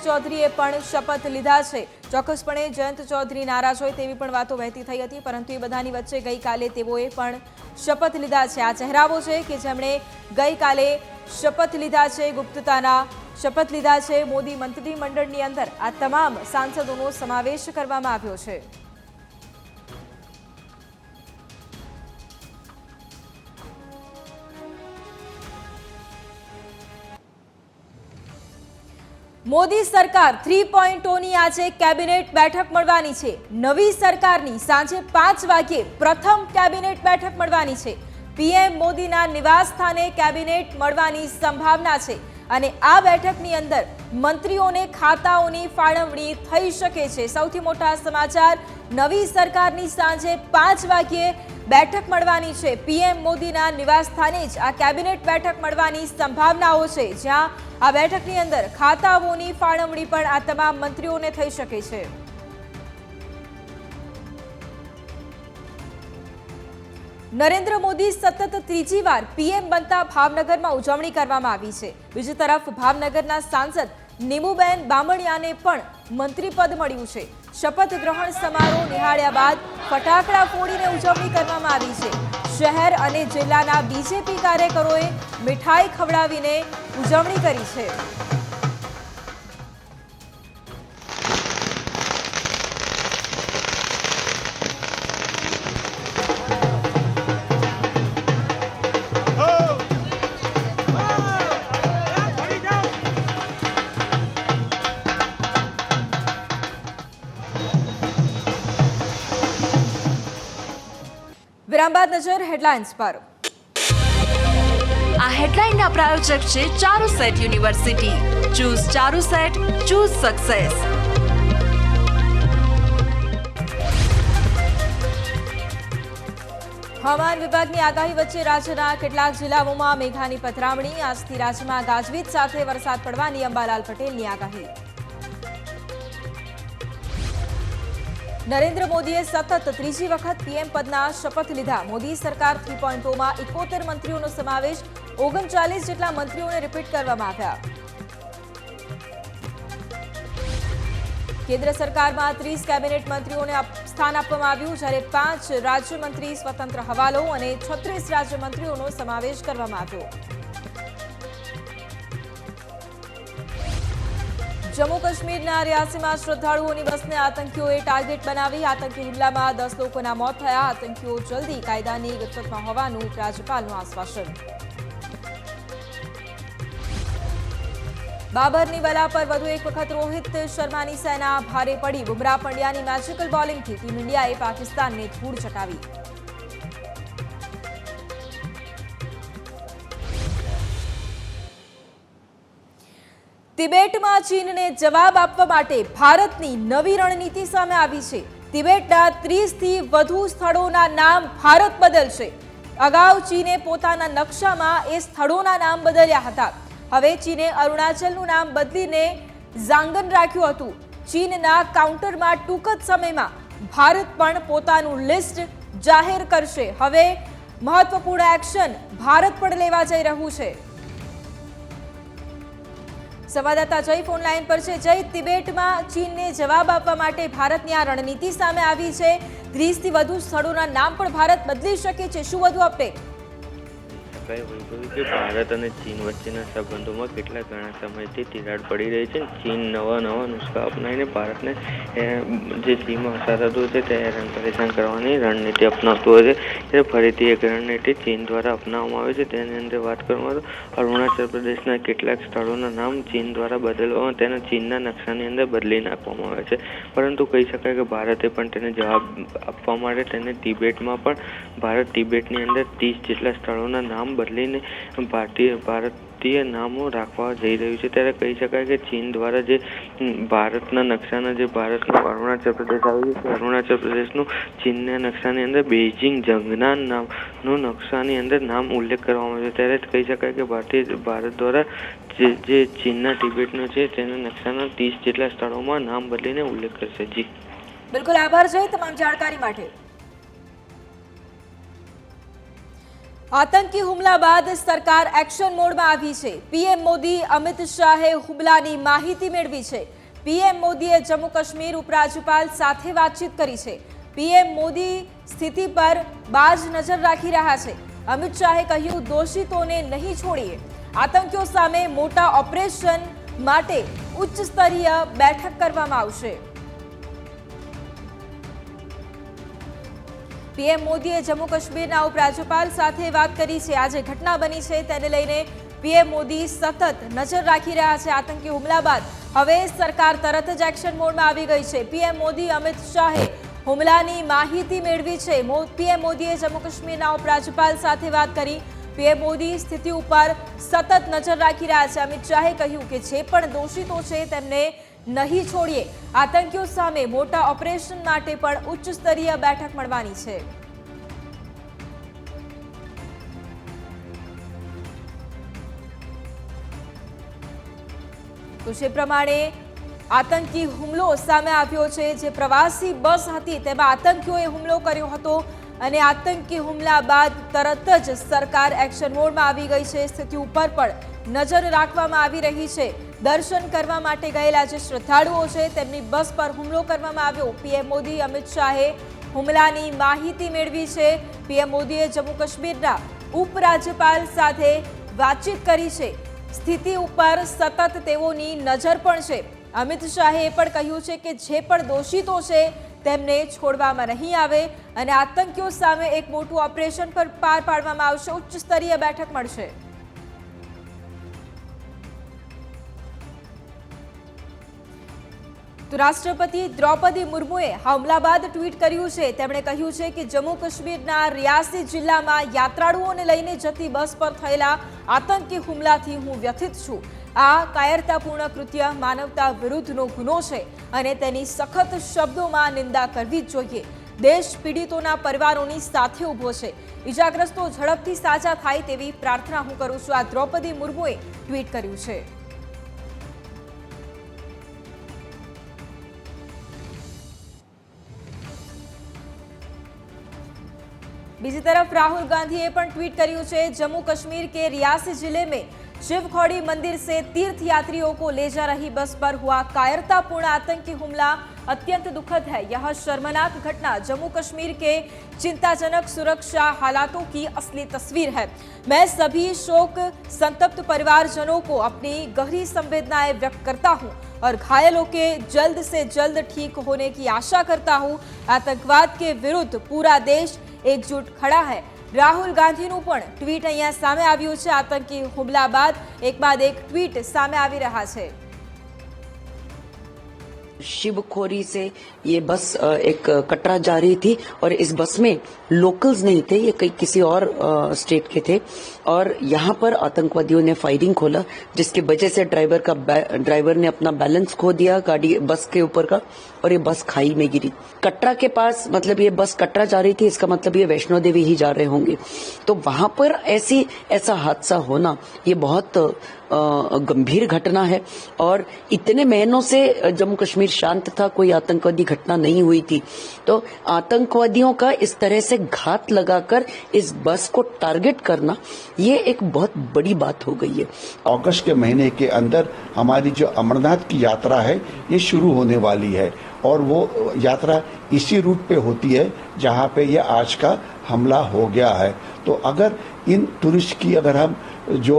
ચૌધરીએ પણ શપથ લીધા છે. ચોક્કસપણે જયંત ચૌધરી નારાજ હોય તેવી પણ વાતો વહેતી થઈ હતી, પરંતુ એ બધાની વચ્ચે ગઈકાલે તેઓએ પણ શપથ લીધા છે. આ ચહેરાઓ છે કે જેમણે ગઈકાલે શપથ લીધા છે, ગુપ્તતાના શપથ લીધા છે. મોદી મંત્રીમંડળની અંદર આ તમામ સાંસદોનો સમાવેશ કરવામાં આવ્યો છે. મોદી સરકાર 3.0ની આજે કેબિનેટ બેઠક મળવાની છે. નવી સરકારની સાંજે 5 વાગ્યે પ્રથમ કેબિનેટ બેઠક મળવાની છે. PM મોદીના નિવાસ સ્થાને કેબિનેટ મળવાની સંભાવના છે અને આ બેઠકની અંદર મંત્રીઓને ખાતાઓની ફાળવણી થઈ શકે છે. સૌથી મોટા સમાચાર, નવી સરકારની સાંજે 5 વાગ્યે બેઠક મળવાની છે. PM મોદીના નિવાસ સ્થાને જ આ કેબિનેટ બેઠક મળવાની સંભાવનાઓ છે, જ્યાં આ બેઠકની અંદર ખાતાઓની ફાળવણી પણ આ તમામ મંત્રીઓને થઈ શકે છે. નરેન્દ્ર મોદી સતત ત્રીજી વાર PM બનતા ભાવનગરમાં ઉજવણી કરવામાં આવી છે. બીજી તરફ ભાવનગરના સાંસદ નીમુબેન બામણિયાને પણ મંત્રીપદ મળ્યું છે. શપથ ગ્રહણ સમારોહ નિહાળ્યા બાદ ફટાકડા ફોડીને ઉજવણી કરવામાં આવી છે. શહેર અને જિલ્લાના BJP કાર્યકરોએ મીઠાઈ ખવડાવીને ઉજવણી કરી છે. વિરામ બાદ નજર હેડલાઇન્સ પર. આ હેડલાઇનના પ્રાયોજક છે Charusat university. Choose Charusat, choose success. હવામાન વિભાગની આગાહી વચ્ચે રાજ્યના કેટલાક જિલ્લાઓમાં મેઘાની પધરામણી. આજથી રાજ્યમાં ગાજવીજ સાથે વરસાદ પડવાની અંબાલાલ પટેલની આગાહી. નરેન્દ્ર મોદીએ સતત ત્રીજી વખત PM પદના શપથ લીધા. મોદી સરકાર 3.0માં 71 મંત્રીઓનો સમાવેશ, 39 જેટલા મંત્રીઓને રિપીટ કરવામાં આવ્યા. કેન્દ્ર સરકારમાં 30 કેબિનેટ મંત્રીઓને સ્થાન આપવામાં આવ્યું, જ્યારે 5 રાજ્યમંત્રી સ્વતંત્ર હવાલો અને 36 રાજ્યમંત્રીઓનો સમાવેશ કરવામાં આવ્યો. જમ્મુ કાશ્મીરના રિયાસીમાં શ્રદ્ધાળુઓની બસને આતંકીઓએ ટાર્ગેટ બનાવી. આતંકી હુમલામાં 10 લોકોના મોત થયા. આતંકીઓ જલ્દી કાયદાની ગચવટમાં હોવાનું રાજ્યપાલનું આશ્વાસન. બાબરની બલા પર વધુ એક વખત રોહિત શર્માની સેના ભારે પડી. બુમરાહ પંડ્યાની મેજિકલ બોલિંગથી ટીમ ઇન્ડિયાએ પાકિસ્તાનને ધૂળ ચટાવી. તિબેટમાં ચીનને જવાબ આપવા માટે ભારતની નવી રણનીતિ સામે આવી છે. તિબેટના 30થી વધુ સ્થળોના નામ ભારત બદલશે. અગાઉ ચીને પોતાના નકશામાં એ સ્થળોના નામ બદલ્યા હતા. હવે ચીને અરુણાચલનું નામ બદલીને ઝાંગન રાખ્યું હતું. ચીનના કાઉન્ટરમાં ટૂંક જ સમયમાં ભારત પણ પોતાનું લિસ્ટ જાહેર કરશે. હવે મહત્વપૂર્ણ એક્શન ભારત પણ લેવા જઈ રહ્યું છે. સંવાદદાતા જય ફોન લાઈન પર છે. જય, તિબેટમાં ચીનને જવાબ આપવા માટે ભારતની આ રણનીતિ સામે આવી છે. 30થી વધુ સ્થળોના નામ પણ ભારત બદલી શકે છે. શું વધુ અપડેટ? વૈભવી કે ભારત અને ચીન વચ્ચેના સંબંધોમાં કેટલા ઘણા સમયથી તિરાડ પડી રહી છે. ચીન નવા નુસ્ખા અપનાવીને ભારતને જે સીમા સરહદો છે તે હેરાન પરેશાન કરવાની રણનીતિ અપનાવતું હોય છે. ત્યારે ફરીથી એક રણનીતિ ચીન દ્વારા અપનાવવામાં આવે છે. તેની અંદર વાત કરવામાં તો અરુણાચલ પ્રદેશના કેટલાક સ્થળોના નામ ચીન દ્વારા બદલવામાં તેના ચીનના નકશાની અંદર બદલી નાખવામાં આવે છે. પરંતુ કહી શકાય કે ભારતે પણ તેને જવાબ આપવા માટે તેને તિબેટમાં પણ ભારત તિબેટની અંદર 30 જેટલા સ્થળોના નામ બદલીને ભારતીય નામો રાખવા જઈ રહ્યું છે. ત્યારે કહી શકાય કે ચીન દ્વારા જે ભારતના નકશાના જે ભારતનું અરુણાચલ પ્રદેશ આવ્યું છે, અરુણાચલ પ્રદેશનું ચીનના નકશાની અંદર બેઇજિંગ જંગનાન નામનું નકશાની અંદર નામ ઉલ્લેખ કરવામાં આવ્યો છે. ત્યારે કહી શકાય કે ભારત દ્વારા જે ચીનના તિબેટનો છે તેના નકશાના 30 જેટલા સ્થળોમાં નામ બદલીને ઉલ્લેખ કરશે. જી બિલકુલ, આભાર છે તમામ જાણકારી માટે. આતંકી હુમલા બાદ સરકાર એક્શન મોડમાં આવી છે. પીએમ મોદી અમિત શાહે હુમલાની માહિતી મેળવી છે. પીએમ મોદીએ જમ્મુ કાશ્મીર ઉપરાજ્યપાલ સાથે વાતચીત કરી છે. પીએમ મોદી સ્થિતિ પર બાજ નજર રાખી રહ્યા છે. અમિત શાહે કહ્યું, દોષિતોને નહીં છોડીએ. આતંકીઓ સામે મોટા ઓપરેશન માટે ઉચ્ચ સ્તરીય બેઠક કરવામાં આવશે. પીએમ મોદીએ જમ્મુ કાશ્મીરના ઉપરાજ્યપાલ સાથે વાત કરી છે. આજે ઘટના બની છે તેને લઈને પીએમ મોદી સતત નજર રાખી રહ્યા છે. આતંકી હુમલા બાદ હવે સરકાર તરત જ એક્શન મોડમાં આવી ગઈ છે. પીએમ મોદી અમિત શાહે હુમલાની માહિતી મેળવી છે. પીએમ મોદીએ જમ્મુ કાશ્મીરના ઉપરાજ્યપાલ સાથે વાત કરી. પીએમ મોદી સ્થિતિ ઉપર સતત નજર રાખી રહ્યા છે. અમિત શાહે કહ્યું કે જે પણ દોષિતો છે તેમને નહીં છોડીએ. આતંકીઓ સામે મોટા ઓપરેશન માટે પણ ઉચ્ચ સ્તરીય બેઠક મળવાની છે. તો જે પ્રમાણે આતંકી હુમલો સામે આવ્યો છે. જે પ્રવાસી બસ હતી તેમાં આતંકીઓએ હુમલો કર્યો હતો અને આતંકી હુમલા બાદ તરત જ સરકાર એક્શન મોડમાં આવી ગઈ છે. સ્થિતિ ઉપર પણ નજર રાખવામાં આવી રહી છે. દર્શન કરવા માટે ગયેલા જે શ્રદ્ધાળુઓ છે તેમની બસ પર હુમલો કરવામાં આવ્યો. પીએમ મોદી અમિત શાહે હુમલાની માહિતી મેળવી છે. પીએમ મોદીએ જમ્મુ કાશ્મીરના ઉપરાજ્યપાલ સાથે વાતચીત કરી છે. સ્થિતિ ઉપર સતત તેઓની નજર પણ છે. અમિત શાહે એ પણ કહ્યું છે કે જે પણ દોષિતો છે તેમને છોડવામાં નહીં આવે અને આતંકીઓ સામે એક મોટું ઓપરેશન પર પાર પાડવામાં આવશે. ઉચ્ચ સ્તરીય બેઠક મળશે. તો રાષ્ટ્રપતિ દ્રૌપદી મુર્મુએ હુમલા બાદ ટ્વીટ કર્યું છે. તેમણે કહ્યું છે કે જમ્મુ કાશ્મીરના રિયાસી જિલ્લામાં યાત્રાળુઓને લઈને જતી બસ પર થયેલા આતંકી હુમલાથી હું વ્યથિત છું. આ કાયરતાપૂર્ણ કૃત્ય માનવતા વિરુદ્ધનો ગુનો છે અને તેની સખત શબ્દોમાં નિંદા કરવી જ જોઈએ. દેશ પીડિતોના પરિવારોની સાથે ઊભો છે. ઇજાગ્રસ્તો ઝડપથી સાજા થાય તેવી પ્રાર્થના હું કરું છું. આ દ્રૌપદી મુર્મુએ ટ્વીટ કર્યું છે. બીજી તરફ राहुल गांधी પણ ट्वीट કર્યું છે. जम्मू कश्मीर के रियासी जिले में शिव खोड़ी मंदिर से तीर्थ यात्रियों को ले जा रही बस पर हुआ कायरतापूर्ण आतंकी हमला अत्यंत दुखद है. यह शर्मनाक घटना जम्मू कश्मीर के चिंताजनक सुरक्षा हालातों की असली तस्वीर है. मैं सभी शोक संतप्त परिवारजनों को अपनी गहरी संवेदनाएं व्यक्त करता हूं और घायलों के जल्द से जल्द ठीक होने की आशा करता हूं. आतंकवाद के विरुद्ध पूरा देश एकजुट खड़ा है. રાહુલ ગાંધીનું પણ ટ્વીટ અહીંયા સામે આવ્યું છે. આતંકી હુમલા બાદ એક ટ્વીટ સામે આવી રહ્યા છે. शिवखोरी से ये बस एक कटरा जा रही थी और इस बस में लोकल्स नहीं थे, ये कई किसी और स्टेट के थे और यहाँ पर आतंकवादियों ने फायरिंग खोला जिसकी वजह से ड्राइवर ने अपना बैलेंस खो दिया गाड़ी बस के ऊपर का और ये बस खाई में गिरी. कटरा के पास मतलब ये बस कटरा जा रही थी, इसका मतलब ये वैष्णो देवी ही जा रहे होंगे. तो वहां पर ऐसा हादसा होना ये बहुत गंभीर घटना है और इतने महीनों से जम्मू कश्मीर शांत था, कोई आतंकवादी घटना नहीं हुई थी, तो आतंकवादियों का इस तरह से घात लगाकर इस बस को टारगेट करना ये एक बहुत बड़ी बात हो गई है। अगस्त के महीने के अंदर हमारी जो अमरनाथ की यात्रा है ये शुरू होने वाली है और वो यात्रा इसी रूट पे होती है जहाँ पे ये आज का हमला हो गया है। तो अगर इन टूरिस्ट की अगर हम जो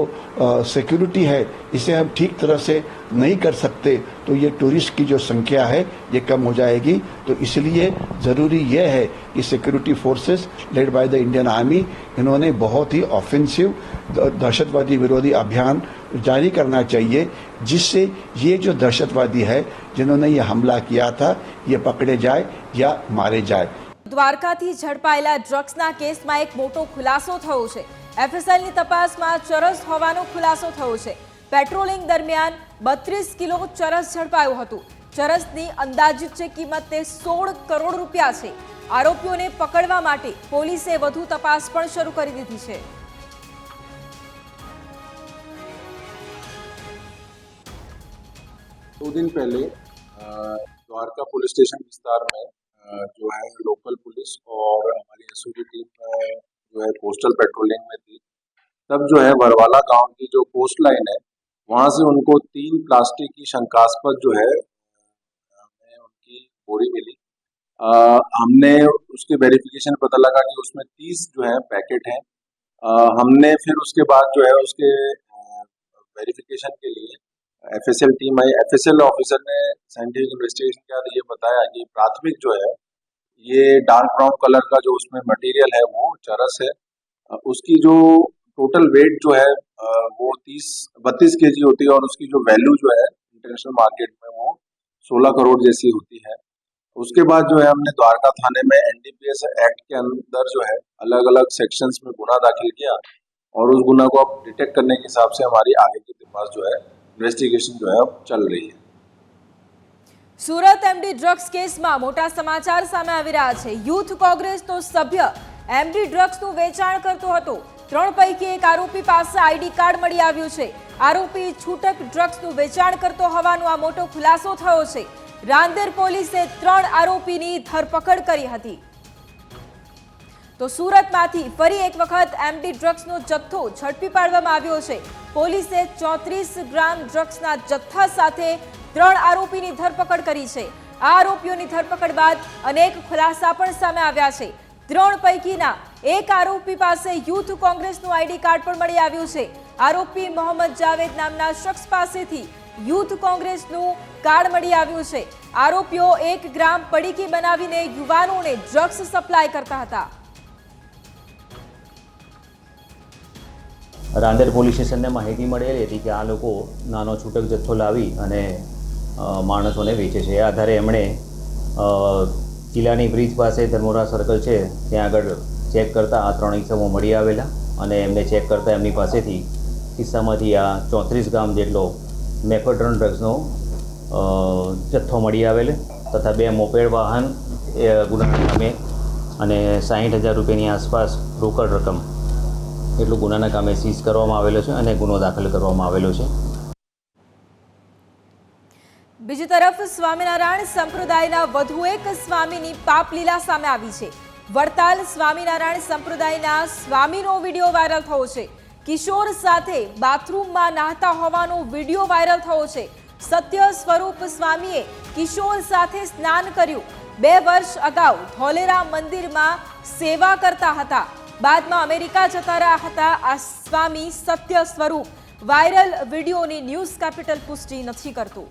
सिक्योरिटी है इसे हम ठीक तरह से नहीं कर सकते तो ये टूरिस्ट की जो संख्या है ये कम हो जाएगी। तो इसलिए ज़रूरी ये है कि security forces led by the Indian army इन्होंने बहुत ही ऑफेंसिव दहशतवादी विरोधी अभियान जारी करना चाहिए, जिससे ये जो दहशतवादी है जिन्होंने ये हमला किया था ये पकड़े जाए या मारे जाए। દ્વારકાથી ઝડપાયેલા ડ્રગ્સના કેસમાં એક મોટો ખુલાસો થયો છે। એફએસએલની તપાસમાં ચરસ હોવાનો ખુલાસો થયો છે। પેટ્રોલિંગ દરમિયાન 32 કિલો ચરસ ઝડપાયું હતું। ચરસની અંદાજિત કિંમત 16 કરોડ રૂપિયા છે। આરોપીઓને પકડવા માટે પોલીસે વધુ તપાસ પણ શરૂ કરી દીધી છે। 2 दिन पहले द्वारका पुलिस स्टेशन विस्तार में जो है लोकल पुलिस और हमारी एसओजी टीम जो है कोस्टल पेट्रोलिंग में थी, तब जो है वरवाला गांव की जो कोस्ट लाइन है वहां से उनको 3 प्लास्टिक की शंकास्पद जो है हमें उनकी बोरी मिली। हमने उसके वेरिफिकेशन पता लगा कि उसमें 30 जो है पैकेट हैं। हमने फिर उसके बाद जो है उसके वेरिफिकेशन के लिए एफएसएल टीम आई। एफएसएल ऑफिसर ने साइंटिफिक इन्वेस्टिगेशन के बाद ये बताया कि प्राथमिक जो है ये डार्क ब्राउन कलर का जो उसमें मटेरियल है वो चरस है। उसकी जो टोटल वेट जो है वो 32 केजी होती है और उसकी जो वैल्यू जो है इंटरनेशनल मार्केट में वो 16 करोड़ जैसी होती है। उसके बाद जो है हमने द्वारका थाने में एनडीपीएस एक्ट के अंदर जो है अलग अलग सेक्शंस में गुना दाखिल किया और उस गुना को अब डिटेक्ट करने के हिसाब से हमारी आगे की तपास जो है इन्वेस्टिगेशन जो है अब चल रही है। સુરત એમડી ડ્રગ્સ કેસમાં મોટા સમાચાર સામે આવી રહ્યા છે। યુથ કોંગ્રેસનો સભ્ય એમડી ડ્રગ્સનું વેચાણ કરતો હતો। 3 પૈકી એક આરોપી પાસે આઈડી કાર્ડ મળી આવ્યું છે। આરોપી છૂટક ડ્રગ્સનું વેચાણ કરતો હોવાનો આ મોટો ખુલાસો થયો છે। રાંદેર પોલીસે 3 આરોપીની ધરપકડ કરી હતી। તો સુરતમાંથી ફરી એક વખત એમડી ડ્રગ્સનો જથ્થો ઝડપી પાડવામાં આવ્યો છે। પોલીસે 34 ગ્રામ ડ્રગ્સના જથ્થા સાથે 3 આરોપીની ધરપકડ કરી છે। આ આરોપીઓની ધરપકડ બાદ અનેક ખુલાસા પણ સામે આવ્યા છે। 3 પૈકીના એક આરોપી પાસે યુથ કોંગ્રેસનું આઈડી કાર્ડ પણ મળી આવ્યું છે। આરોપી મોહમ્મદ જાવેદ નામના શખ્સ પાસેથી યુથ કોંગ્રેસનું કાર્ડ મળી આવ્યું છે। આરોપીઓ 1 ગ્રામ પડીકી બનાવીને યુવાનોને ડ્રગ્સ સપ્લાય કરતા હતા। રાંદેર પોલીસ સ્ટેશનને માહિતી મળેલી હતી કે આ લોકો નાનો છૂટક જથ્થો લાવી અને માણસોને વેચે છે। એ આધારે એમણે ચીલાની બ્રિજ પાસે ધર્મોરા સર્કલ છે ત્યાં આગળ ચેક કરતાં આ 3 ઇસમો મળી આવેલા અને એમને ચેક કરતાં એમની પાસેથી કિસ્સામાંથી આ 34 ગ્રામ જેટલો મેફેડ્રોન ડ્રગ્સનો જથ્થો મળી આવેલો તથા 2 મોપેડ વાહન ગુનાના કામે અને 60,000 રૂપિયાની આસપાસ રોકડ રકમ એટલું ગુનાના કામે સીઝ કરવામાં આવેલો છે અને ગુનો દાખલ કરવામાં આવેલો છે। બીજી તરફ સ્વામિનારાયણ સંપ્રદાયના વધુ એક સ્વામીની પાપલીલા સામે આવી છે। વડતાલ સ્વામિનારાયણ સંપ્રદાયના સ્વામીનો વિડીયો વાયરલ થયો છે। કિશોર સાથે બાથરૂમમાં નહાતા હોવાનો વિડીયો વાયરલ થયો છે। સત્ય સ્વરૂપ સ્વામીએ કિશોર સાથે સ્નાન કર્યું। 2 વર્ષ અગાઉ ધોલેરા મંદિરમાં સેવા કરતા હતા। બાદમાં અમેરિકા જતા રહ્યા હતા આ સ્વામી સત્ય સ્વરૂપ। વાયરલ વિડીયોની ન્યૂઝ કેપિટલ પુષ્ટિ નથી કરતું।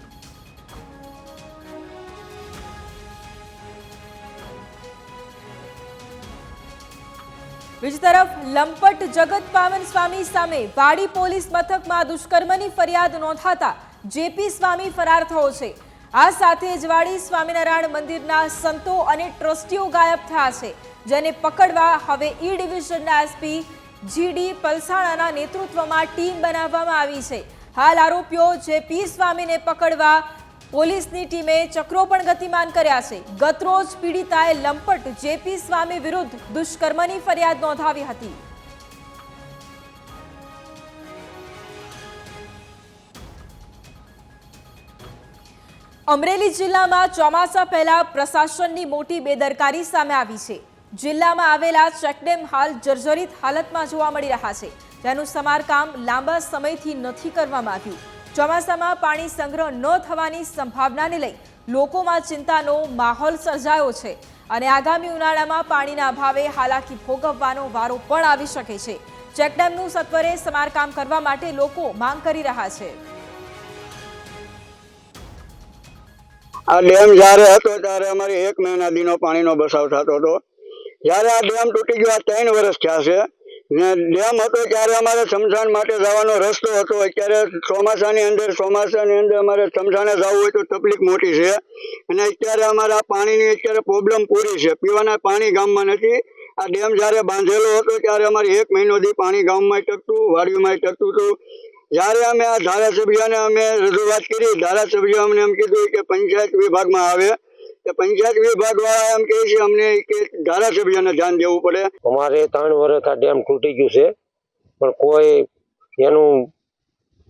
બીજી તરફ લંપટ જગત પાવન સ્વામી સામે વાડી પોલીસ મથકમાં દુષ્કર્મની ફરિયાદ નોંધાતા જેપી સ્વામી ફરાર થયો છે। આ સાથે જ વાડી સ્વામિનારાયણ મંદિરના સંતો અને ટ્રસ્ટીઓ ગાયબ થયા છે, જેને પકડવા હવે ઈ ડિવિઝનના એસપી જીડી પલસાણાના નેતૃત્વમાં ટીમ બનાવવામાં આવી છે। હાલ આરોપીઓ જેપી સ્વામીને પકડવા પોલીસની ટીમે ચક્રો પણ ગતિમાન કર્યા છે। ગતરોજ પીડિતાએ લંપટ જેપી સ્વામી વિરુદ્ધ દુષ્કર્મની ફરિયાદ નોંધાવી હતી। અમરેલી જિલ્લામાં ચોમાસા પહેલા પ્રશાસનની મોટી બેદરકારી સામે આવી છે. જિલ્લામાં આવેલા ચેકડેમ હાલ જર્જરિત હાલતમાં જોવા મળી રહ્યા છે, જેનું સમારકામ લાંબા સમયથી નથી કરવામાં આવ્યું. ચોમાસામાં પાણી સંગ્રહ ન થવાની સંભાવનાને લઈ લોકોમાં ચિંતાનો માહોલ સર્જાયો છે અને આગામી ઉનાળામાં પાણીના અભાવે હાલાકી ભોગવવાનો વારો પણ આવી શકે છે. ચેકડેમનું સત્વરે સમારકામ કરવા માટે લોકો માંગ કરી રહ્યા છે. આ ડેમ જ્યારે હતો ત્યારે અમારે 1 મહિના દીનો પાણીનો બચાવ થતો હતો. જ્યારે આ ડેમ તૂટી ગયો 3 વર્ષ થયા છે ને ડેમ હતો ત્યારે અમારે સ્મશાન માટે જવાનો રસ્તો હતો. અત્યારે ચોમાસાની અંદર અમારે સ્મશાને જવું હોય તો તકલીફ મોટી છે અને અત્યારે અમારે આ પાણીની અત્યારે પ્રોબ્લેમ પૂરી છે. પીવાના પાણી ગામમાં નથી. આ ડેમ જ્યારે બાંધેલો હતો ત્યારે અમારે 1 મહિનો દી પાણી ગામમાં ટકતું, વાડીમાં ટકતું હતું. જ્યારે અમે આ ધારાસભ્યને અમે રજૂઆત કરી, ધારાસભ્ય અમને એમ કીધું કે પંચાયત વિભાગમાં આવે. પંચાયત વિભાગ વાળા એમ કહે છે અમને કે ધારાસભ્યને ધ્યાન દેવું પડે. અમારે 3 વર્ષ આ ડેમ તૂટી ગયું છે પણ કોઈ એનું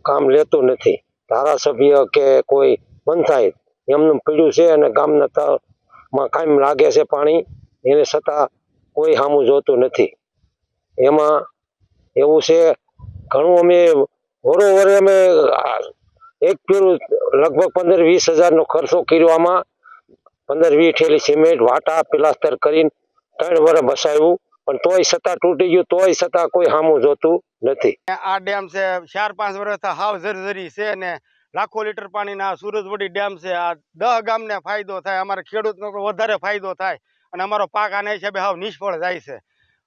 કામ લેતું નથી. ધારાસભ્ય કે કોઈ પંચાયત એમનું પીડ્યું છે અને ગામના તળમાં કાયમ લાગે છે પાણી, એને છતાં કોઈ સામું જોતું નથી. એમાં એવું છે ઘણું અમે વરોવરે અમે એક ફેરું લગભગ 15-20 હજારનો ખર્ચો કર્યો. આમાં 15-20 થેલી સિમેન્ટ વાટા પ્લાસ્ટર કરીને 3 વર્ષ બસાવ્યું પણ તોય છતાં તૂટી ગયું, તોય છતાં કોઈ સામું જોતું નથી. આ ડેમ છે 4-5 વર્ષથી હાવ જર્જરી છે ને લાખો લીટર પાણીના સુરજવડી ડેમ છે. આ 10 ગામને ફાયદો થાય, અમારે ખેડૂતનો વધારે ફાયદો થાય અને અમારો પાક આના હિસાબે હાવ નિષ્ફળ જાય છે.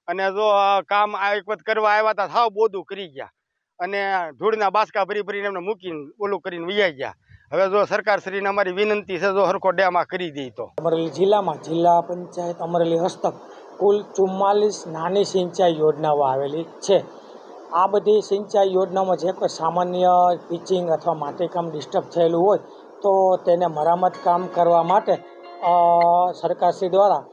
અને જો કામ આ એક વખત કરવા આવ્યા હતા હાવ બોધું કરી ગયા અને ધૂળના બાસકા ભરીને એમને મૂકીને ઓલું કરીને વૈયા ગયા. હવે જો સરકારશ્રીને અમારી વિનંતી છે જો હરખો ડેમ આ કરી દે તો. અમરેલી જિલ્લામાં જિલ્લા પંચાયત અમરેલી હસ્તક કુલ 44 નાની સિંચાઈ યોજનાઓ આવેલી છે. આ બધી સિંચાઈ યોજનામાં જે કોઈ સામાન્ય પિચિંગ અથવા માટીકામ ડિસ્ટર્બ થયેલું હોય તો તેને મરામત કામ કરવા માટે સરકારશ્રી દ્વારા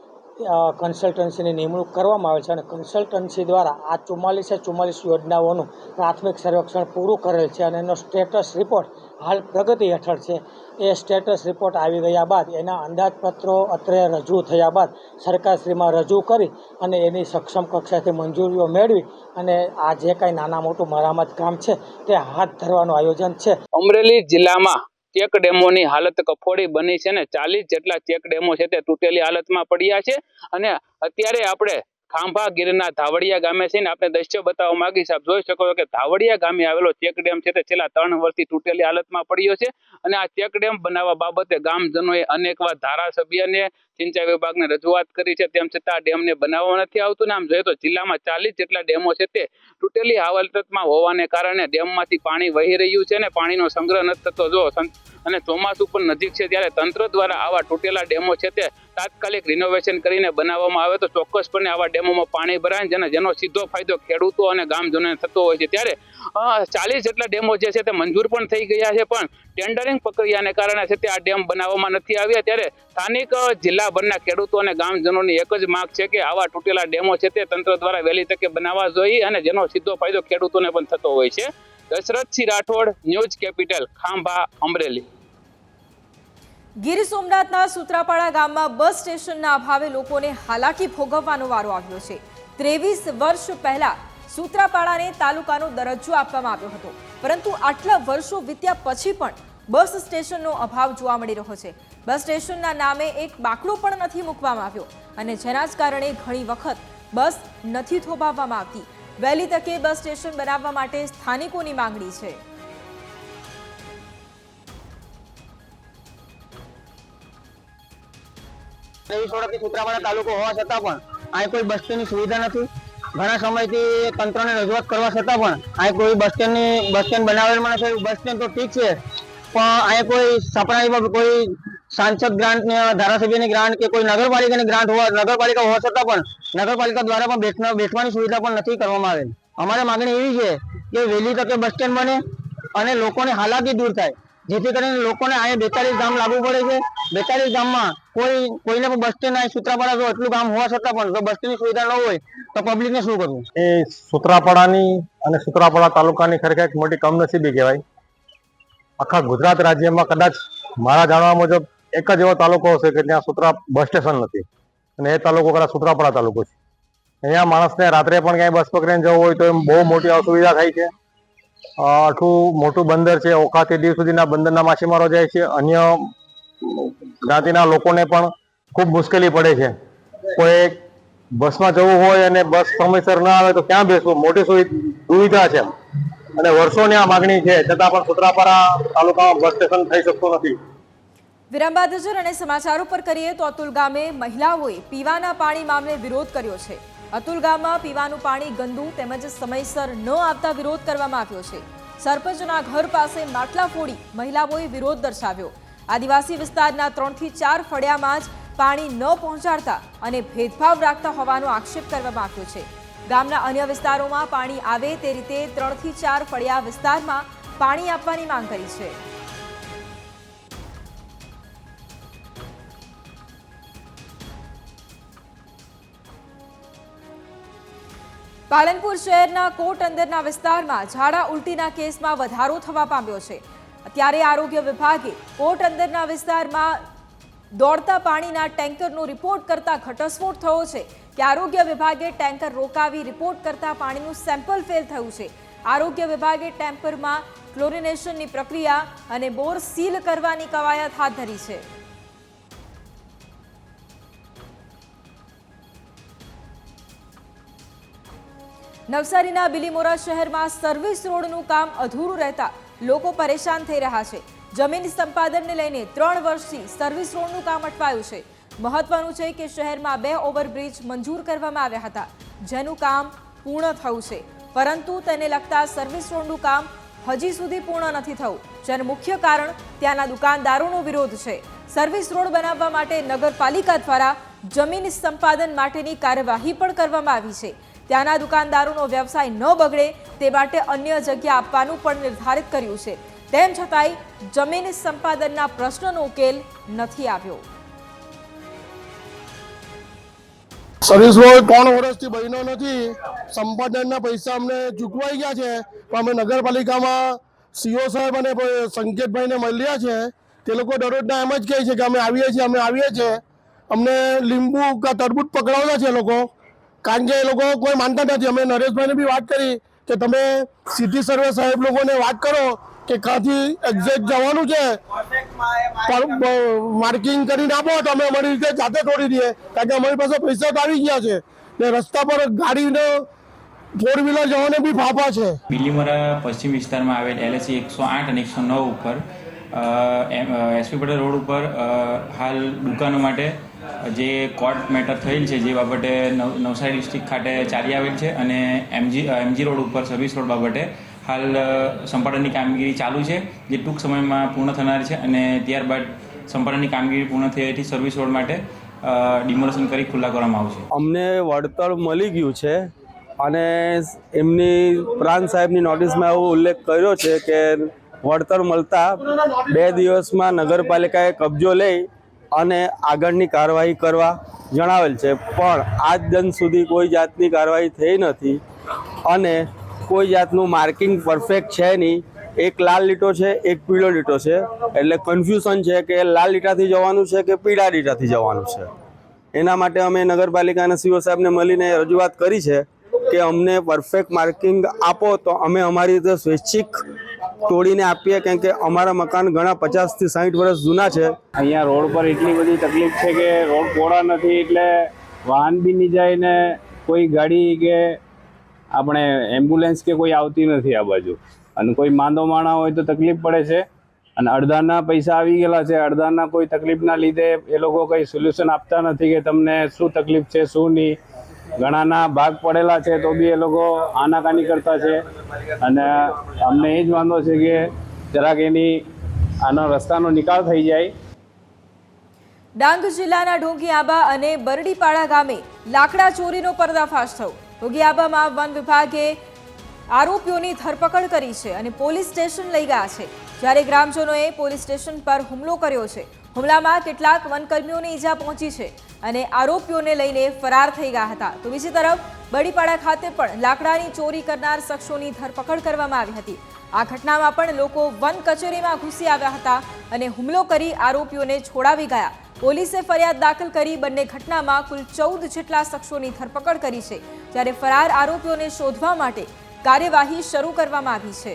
કન્સલ્ટન્સીની નિમણૂક કરવામાં આવે છે અને કન્સલ્ટન્સી દ્વારા આ 44 યોજનાઓનું પ્રાથમિક સર્વેક્ષણ પૂરું કરેલ છે અને એનો સ્ટેટસ રિપોર્ટ હાલ પ્રગતિ હેઠળ છે. એ સ્ટેટસ રિપોર્ટ આવી ગયા બાદ એના અંદાજપત્રો અત્રે રજૂ થયા બાદ સરકારશ્રીમાં રજૂ કરી અને એની સક્ષમ કક્ષાથી મંજૂરીઓ મેળવી અને આ જે કાંઈ નાના મોટું મરામત કામ છે તે હાથ ધરવાનું આયોજન છે. અમરેલી જિલ્લામાં ચેક ડેમોની હાલત કફોડી બની છે ને 40 જેટલા ચેક ડેમો છે તે તૂટેલી હાલતમાં પડ્યા છે. અને અત્યારે આપણે ખાંભા ગીરના ધાવડિયા ગામે છે ને આપણે દ્રશ્ય બતાવવા માંગીશ. આપ જોઈ શકો છો કે ધાવડિયા ગામે આવેલો ચેક ડેમ છે તે છેલ્લા 3 વર્ષથી તૂટેલી હાલતમાં પડ્યો છે અને આ ચેક ડેમ બનાવવા બાબતે ગામજનોએ અનેકવાર ધારાસભ્યને સિંચાઈ વિભાગને રજૂઆત કરી છે, તેમ છતાં ડેમને બનાવવા નથી આવતું. ને આમ જોઈએ તો જિલ્લામાં 40 જેટલા ડેમો છે તે તૂટેલી હાલતમાં હોવાને કારણે ડેમમાંથી પાણી વહી રહ્યું છે અને પાણીનો સંગ્રહ નથી થતો. જો અને ચોમાસું પણ નજીક છે ત્યારે તંત્ર દ્વારા આવા તૂટેલા ડેમો છે તે તાત્કાલિક રિનોવેશન કરીને બનાવવામાં આવે તો ચોક્કસપણે આવા ડેમોમાં પાણી ભરાય જેનો સીધો ફાયદો ખેડૂતો અને ગામજનોને થતો હોય છે. ત્યારે 40 જેટલા ડેમો જે છે તે મંજૂર પણ થઈ ગયા છે પણ ટેન્ડરિંગ પ્રક્રિયાને કારણે છે તે આ ડેમ બનાવવામાં નથી આવ્યા. ત્યારે સ્થાનિક જિલ્લાભરના ખેડૂતો અને ગામજનોની એક જ માંગ છે કે આવા તૂટેલા ડેમો છે તે તંત્ર દ્વારા વહેલી તકે બનાવવા જોઈએ અને જેનો સીધો ફાયદો ખેડૂતોને પણ થતો હોય છે. Dashrathsinh Rathod, news capital, Khambha, Amreli. ગીર સોમનાથના સૂત્રાપાડા ગામમાં બસ સ્ટેશનના અભાવે લોકોને હાલાકી ભોગવવાનો વારો આવ્યો છે. 23 વર્ષ પહેલા સૂત્રાપાડાને તાલુકાનો દરજ્જો આપવામાં આવ્યો હતો, પરંતુ આટલા વર્ષો વીત્યા પછી પણ બસ સ્ટેશનનો અભાવ જોવા મળી રહ્યો છે. બસ સ્ટેશનના નામે એક બાકડો પણ નથી મૂકવામાં આવ્યો અને જેના જ કારણે ઘણી વખત બસ નથી થોભાવવામાં આવતી. વહેલી તકે બસ સ્ટેશન બનાવવા માટે સ્થાનિકોની માંગણી છે. સૂત્રાપાડા તાલુકો હોવા છતાં પણ અહીં કોઈ બસ સ્ટેન્ડની સુવિધા નથી. ઘણા સમયથી તંત્રને રજૂઆત કરવા છતાં પણ અહીં કોઈ બસ સ્ટેન્ડ બનાવેલમાં નથી. બસ સ્ટેન્ડ તો ઠીક છે પણ અહીં કોઈ સપના વિભાગ, કોઈ સાંસદ ગ્રાન્ટ ને ધારાસભ્યની ગ્રાન્ટ કે કોઈ નગરપાલિકાની ગ્રાન્ટ નગરપાલિકા હોવા છતાં પણ નગરપાલિકા દ્વારા પણ બેસવાની સુવિધા પણ નથી કરવામાં આવેલ. અમારે માંગણી એવી છે કે વહેલી તકે બસ સ્ટેન્ડ બને અને લોકોની હાલાકી દૂર થાય, જેથી કરીને લોકોને અહીંયા 42 ગામ લાગુ પડે છે. 42 ગામમાં કોઈને પણ બસ સ્ટેન્ડ અહીં સૂત્રાપાડા જો એટલું ગામ હોવા છતાં પણ જો બસ સ્ટેન્ડની સુવિધા ન હોય તો પબ્લિકને શું કરવું? એ સૂત્રાપાડાની અને સૂત્રાપાડા તાલુકાની ખરેખર એક મોટી કમનસીબી કહેવાય. આખા ગુજરાત રાજ્યમાં કદાચ મારા જાણવા મુજબ એક જ એવો તાલુકો છે કે ત્યાં સુત્રા બસ સ્ટેશન નથી, અને એ તાલુકો કદાચ સુત્રાપાડા તાલુકો છે. અહીંયા માણસને રાત્રે પણ ક્યાંય બસ પકડીને જવું હોય તો એમ બહુ મોટી અસુવિધા થાય છે. આટલું મોટું બંદર છે, ઓખાથી દીવ સુધીના બંદરના માછીમારો જાય છે. અન્ય જ્ઞાતિના લોકોને પણ ખૂબ મુશ્કેલી પડે છે. કોઈ બસમાં જવું હોય અને બસ સમયસર ના આવે તો ક્યાં બેસવું, મોટી દુવિધા છે. અને વર્ષોની આ માગણી છે, છતાં પણ સુત્રાપાડા તાલુકામાં બસ સ્ટેશન થઈ શકતું નથી. વિરામ બાદ નજર અને સમાચારો પર કરીએ તો અતુલ ગામે મહિલાઓએ પીવાના પાણી મામલે વિરોધ કર્યો છે. અતુલ ગામમાં પીવાનું પાણી ગંદુ તેમજ સમયસર ન આવતા વિરોધ કરવામાં આવ્યો છે. સરપંચના ઘર પાસે માટલા ફોડી મહિલાઓએ વિરોધ દર્શાવ્યો. આદિવાસી વિસ્તારના 3 થી 4 ફળિયામાં જ પાણી ન પહોંચાડતા અને ભેદભાવ રાખતા હોવાનો આક્ષેપ કરવામાં આવ્યો છે. ગામના અન્ય વિસ્તારોમાં પાણી આવે તે રીતે 3 થી 4 ફળિયા વિસ્તારમાં પાણી આપવાની માંગ કરી છે. પાલનપુર શહેરના કોટ અંદરના વિસ્તારમાં ઝાડા ઉલટીના કેસમાં વધારો થવા પામ્યો છે. ત્યારે આરોગ્ય વિભાગે કોટ અંદરના વિસ્તારમાં દોડતા પાણીના ટેન્કરનો રિપોર્ટ કરતા ઘટસ્ફોટ થયો છે કે આરોગ્ય વિભાગે ટેન્કર રોકાવી રિપોર્ટ કરતા પાણીનું સેમ્પલ ફેલ થયું છે. આરોગ્ય વિભાગે ટેમ્પરમાં ક્લોરિનેશનની પ્રક્રિયા અને બોર સીલ કરવાની કવાયત હાથ ધરી છે. નવસારીના બિલીમોરા શહેરમાં સર્વિસ રોડનું કામ અધૂરું રહેતા લોકો પરેશાન થઈ રહ્યા છે. જમીન સંપાદનને લઈને 3 વર્ષથી સર્વિસ રોડનું કામ અટવાયું છે. મહત્વનું છે કે શહેરમાં 2 ઓવરબ્રિજ મંજૂર કરવામાં આવ્યા હતા, જેનું કામ પૂર્ણ થયું છે, પરંતુ તેને લગતા સર્વિસ રોડનું કામ હજી સુધી પૂર્ણ નથી થયું, જેનું મુખ્ય કારણ ત્યાંના દુકાનદારોનો વિરોધ છે. સર્વિસ રોડ બનાવવા માટે નગરપાલિકા દ્વારા જમીન સંપાદન માટેની કાર્યવાહી પણ કરવામાં આવી છે. ત્યાંના દુકાનદારોનો વ્યવસાય ન બગડે તે માટે અન્ય જગ્યા આપવાનું પણ નિર્ધારિત કર્યું છે. તેમ છતાંય જમીન સંપાદનના પ્રશ્નનો ઉકેલ નથી આવ્યો. સર્વિસ રોડ 3 વર્ષથી બન્યો નથી. સંપાદનના પૈસા અમને ચૂકવાઈ ગયા છે, પણ અમે નગરપાલિકામાં સીઓ સાહેબ અને સંકેતભાઈને મળ્યા છે. તે લોકો દરરોજના એમ જ કહે છે કે અમે આવીએ છીએ. અમને લીંબુ કે તરબૂચ પકડાવતા છે લોકો, કારણ કે એ લોકો કોઈ માનતા નથી. અમે નરેશભાઈને બી વાત કરી કે તમે સિટી સર્વે સાહેબ લોકોને વાત કરો કે ક્યાંથી એક્ઝેક્ટ જવાનું છે, માર્કિંગ કરીને આપો તો અમે અમારી રીતે જાતે તોડી દઈએ, કારણ કે અમારી પાસે પૈસા તો આવી ગયા છે ને રસ્તા પર ગાડીને 4 વ્હીલર જવાને બી ફાફા છે. બિલીમોરા પશ્ચિમ વિસ્તારમાં આવેલ LSC 108 અને 109 ઉપર એસપી પટેલ રોડ ઉપર હાલ દુકાનો માટે જે કોર્ટ મેટર થયેલ છે, જે બાબતે નવસારી ડિસ્ટ્રિક્ટ ખાતે ચાલી આવેલ છે, અને MG રોડ ઉપર સર્વિસ રોડ બાબતે હાલ સંપાદનની કામગીરી ચાલુ છે, જે ટૂંક સમયમાં પૂર્ણ થનાર છે. અને ત્યારબાદ સંપાદનની કામગીરી પૂર્ણ થયેથી સર્વિસ રોડ માટે ડિમોલેશન કરી ખુલ્લા કરવામાં આવશે. અમને વળતર મળી ગયું છે, અને એમની પ્રાંત સાહેબની નોટિસમાં એવો ઉલ્લેખ કર્યો છે કે વળતર મળતા 2 દિવસમાં નગરપાલિકાએ કબજો લઈ અને આગળની કાર્યવાહી કરવા જણાવેલ છે, પણ આજ દિન સુધી કોઈ જાતની કાર્યવાહી થઈ નથી અને કોઈ જાતનું માર્કિંગ પરફેક્ટ છે નહીં. એક લાલ લીટો છે, એક પીળો લીટો છે, એટલે કન્ફ્યુઝન છે કે લાલ લીટાથી જવાનું છે કે પીળા લીટાથી જવાનું છે. એના માટે અમે નગરપાલિકાના સીઓ સાહેબને મળીને રજૂઆત કરી છે કે અમને પરફેક્ટ માર્કિંગ આપો તો અમે અમારી રીતે સ્વૈચ્છિક તોડીને આપીએ, કેમ કે અમારા મકાન ઘણા 50 થી 60 વર્ષ જૂના છે. અહીંયા રોડ પર એટલી બધી તકલીફ છે કે રોડ પહોળા નથી, એટલે વાહન બી નહીં જાય ને કોઈ ગાડી કે આપણે એમ્બ્યુલન્સ કે કોઈ આવતી નથી આ બાજુ, અને કોઈ માંદો માણા હોય તો તકલીફ પડે છે. અને અડધાના પૈસા આવી ગયેલા છે, અડધાના કોઈ તકલીફના લીધે એ લોકો કંઈ સોલ્યુશન આપતા નથી કે તમને શું તકલીફ છે શું નહીં. ઘણાના ભાગ પડેલા છે તો બી એ લોકો આનાકાની કરતા છે, અને અમને એ જ વાંધો છે કે જરાક આનો રસ્તાનો નિકાલ થઈ જાય. ડાંગ જિલ્લાના ઢોંગીઆબા અને બરડીપાડા ગામે લાકડા ચોરીનો પર્દાફાશ થયો. ઢોંગીઆબામાં વન વિભાગે આરોપીઓની ધરપકડ કરી છે અને પોલીસ સ્ટેશન લઈ ગયા છે, જ્યારે ગ્રામજનોએ પોલીસ સ્ટેશન પર હુમલો કર્યો છે. હુમલામાં કેટલાક વનકર્મીઓને ઈજા પહોંચી છે. અને આરોપીઓને લઈને ફરાર થઈ ગયા હતા. તો બીજી તરફ બડીપાડા ખાતે પણ લાકડાની ચોરી કરનાર શખ્સોની ધરપકડ કરવામાં આવી હતી. આ ઘટનામાં પણ લોકો વન કચેરીમાં ઘૂસી આવ્યા હતા અને હુમલો કરી આરોપીઓને છોડાવી ગયા. પોલીસે ફરિયાદ દાખલ કરી બંને ઘટનામાં કુલ 14 જેટલા શખ્સોની ધરપકડ કરી છે, જ્યારે ફરાર આરોપીઓને શોધવા માટે કાર્યવાહી શરૂ કરવામાં આવી છે.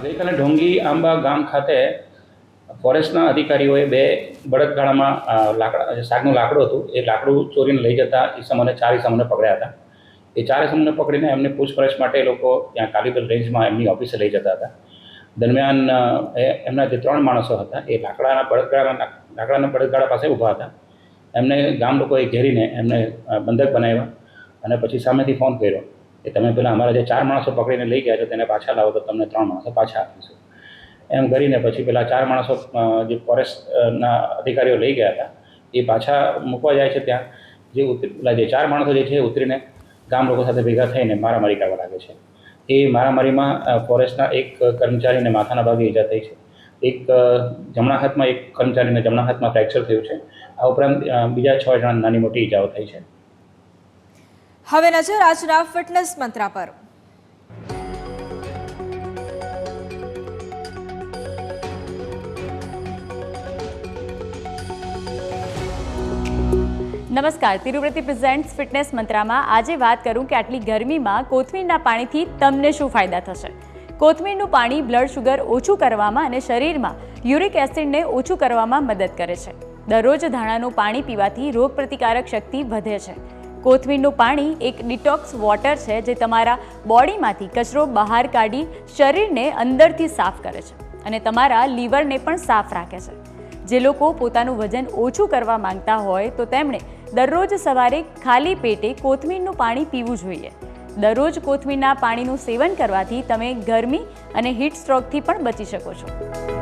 ગઈકાલે ઢોંગી આંબા ગામ ખાતે ફોરેસ્ટના અધિકારીઓએ 2 બળદગાડામાં શાકનું લાકડું હતું, એ લાકડું ચોરીને લઈ જતા ઈસમોને 4 ઈસમોને પકડ્યા હતા. એ 4 ઈસમોને પકડીને એમને પૂછપરછ માટે એ લોકો ત્યાં કાલીબેલ રેન્જમાં એમની ઓફિસે લઈ જતા હતા. દરમિયાન એમના જે 3 માણસો હતા એ લાકડાના બળદગાડા પાસે ઊભા હતા. એમને ગામ લોકોએ ઘેરીને એમને બંધક બનાવ્યા અને પછી સામેથી ફોન કર્યો કે તમે પેલા અમારા જે 4 માણસો પકડીને લઈ ગયા છો તેને પાછા લાવો તો તમને 3 માણસો પાછા આપીશું. એમ કરીને પછી પેલા 4 માણસો જે ફોરેસ્ટના અધિકારીઓ લઈ ગયા હતા એ પાછા મૂકવા જાય છે. ત્યાં પેલા જે 4 માણસો જે છે એ ઉતરીને ગામ લોકો સાથે ભેગા થઈને મારામારી કરવા લાગે છે. એ મારામારીમાં ફોરેસ્ટના એક કર્મચારીને માથાના ભાગે ઈજા થઈ છે. એક જમણા હાથમાં એક કર્મચારીને જમણા હાથમાં ફ્રેક્ચર થયું છે. આ ઉપરાંત બીજા 6 જણા નાની મોટી ઈજાઓ થઈ છે. હવે નજર આજના ફિટનેસ મંત્ર પર. નમસ્કાર, તિરુપતિ પ્રેઝેન્ટ્સ ફિટનેસ મંત્રામાં આજે વાત કરું કે આટલી ગરમીમાં કોથમીરના પાણીથી તમને શું ફાયદા થશે. કોથમીરનું પાણી બ્લડ શુગર ઓછું કરવામાં અને શરીરમાં યુરિક એસિડને ઓછું કરવામાં મદદ કરે છે. દરરોજ ધાણાનું પાણી પીવાથી રોગપ્રતિકારક શક્તિ વધે છે. કોથમીરનું પાણી એક ડિટોક્સ વોટર છે જે તમારા બોડીમાંથી કચરો બહાર કાઢી શરીરને અંદરથી સાફ કરે છે અને તમારા લીવરને પણ સાફ રાખે છે. જે લોકો પોતાનું વજન ઓછું કરવા માંગતા હોય તો તેમણે દરરોજ સવારે ખાલી પેટે કોથમીરનું પાણી પીવું જોઈએ. દરરોજ કોથમીરના પાણીનું સેવન કરવાથી તમે ગરમી અને હીટ સ્ટ્રોકથી પણ બચી શકો છો.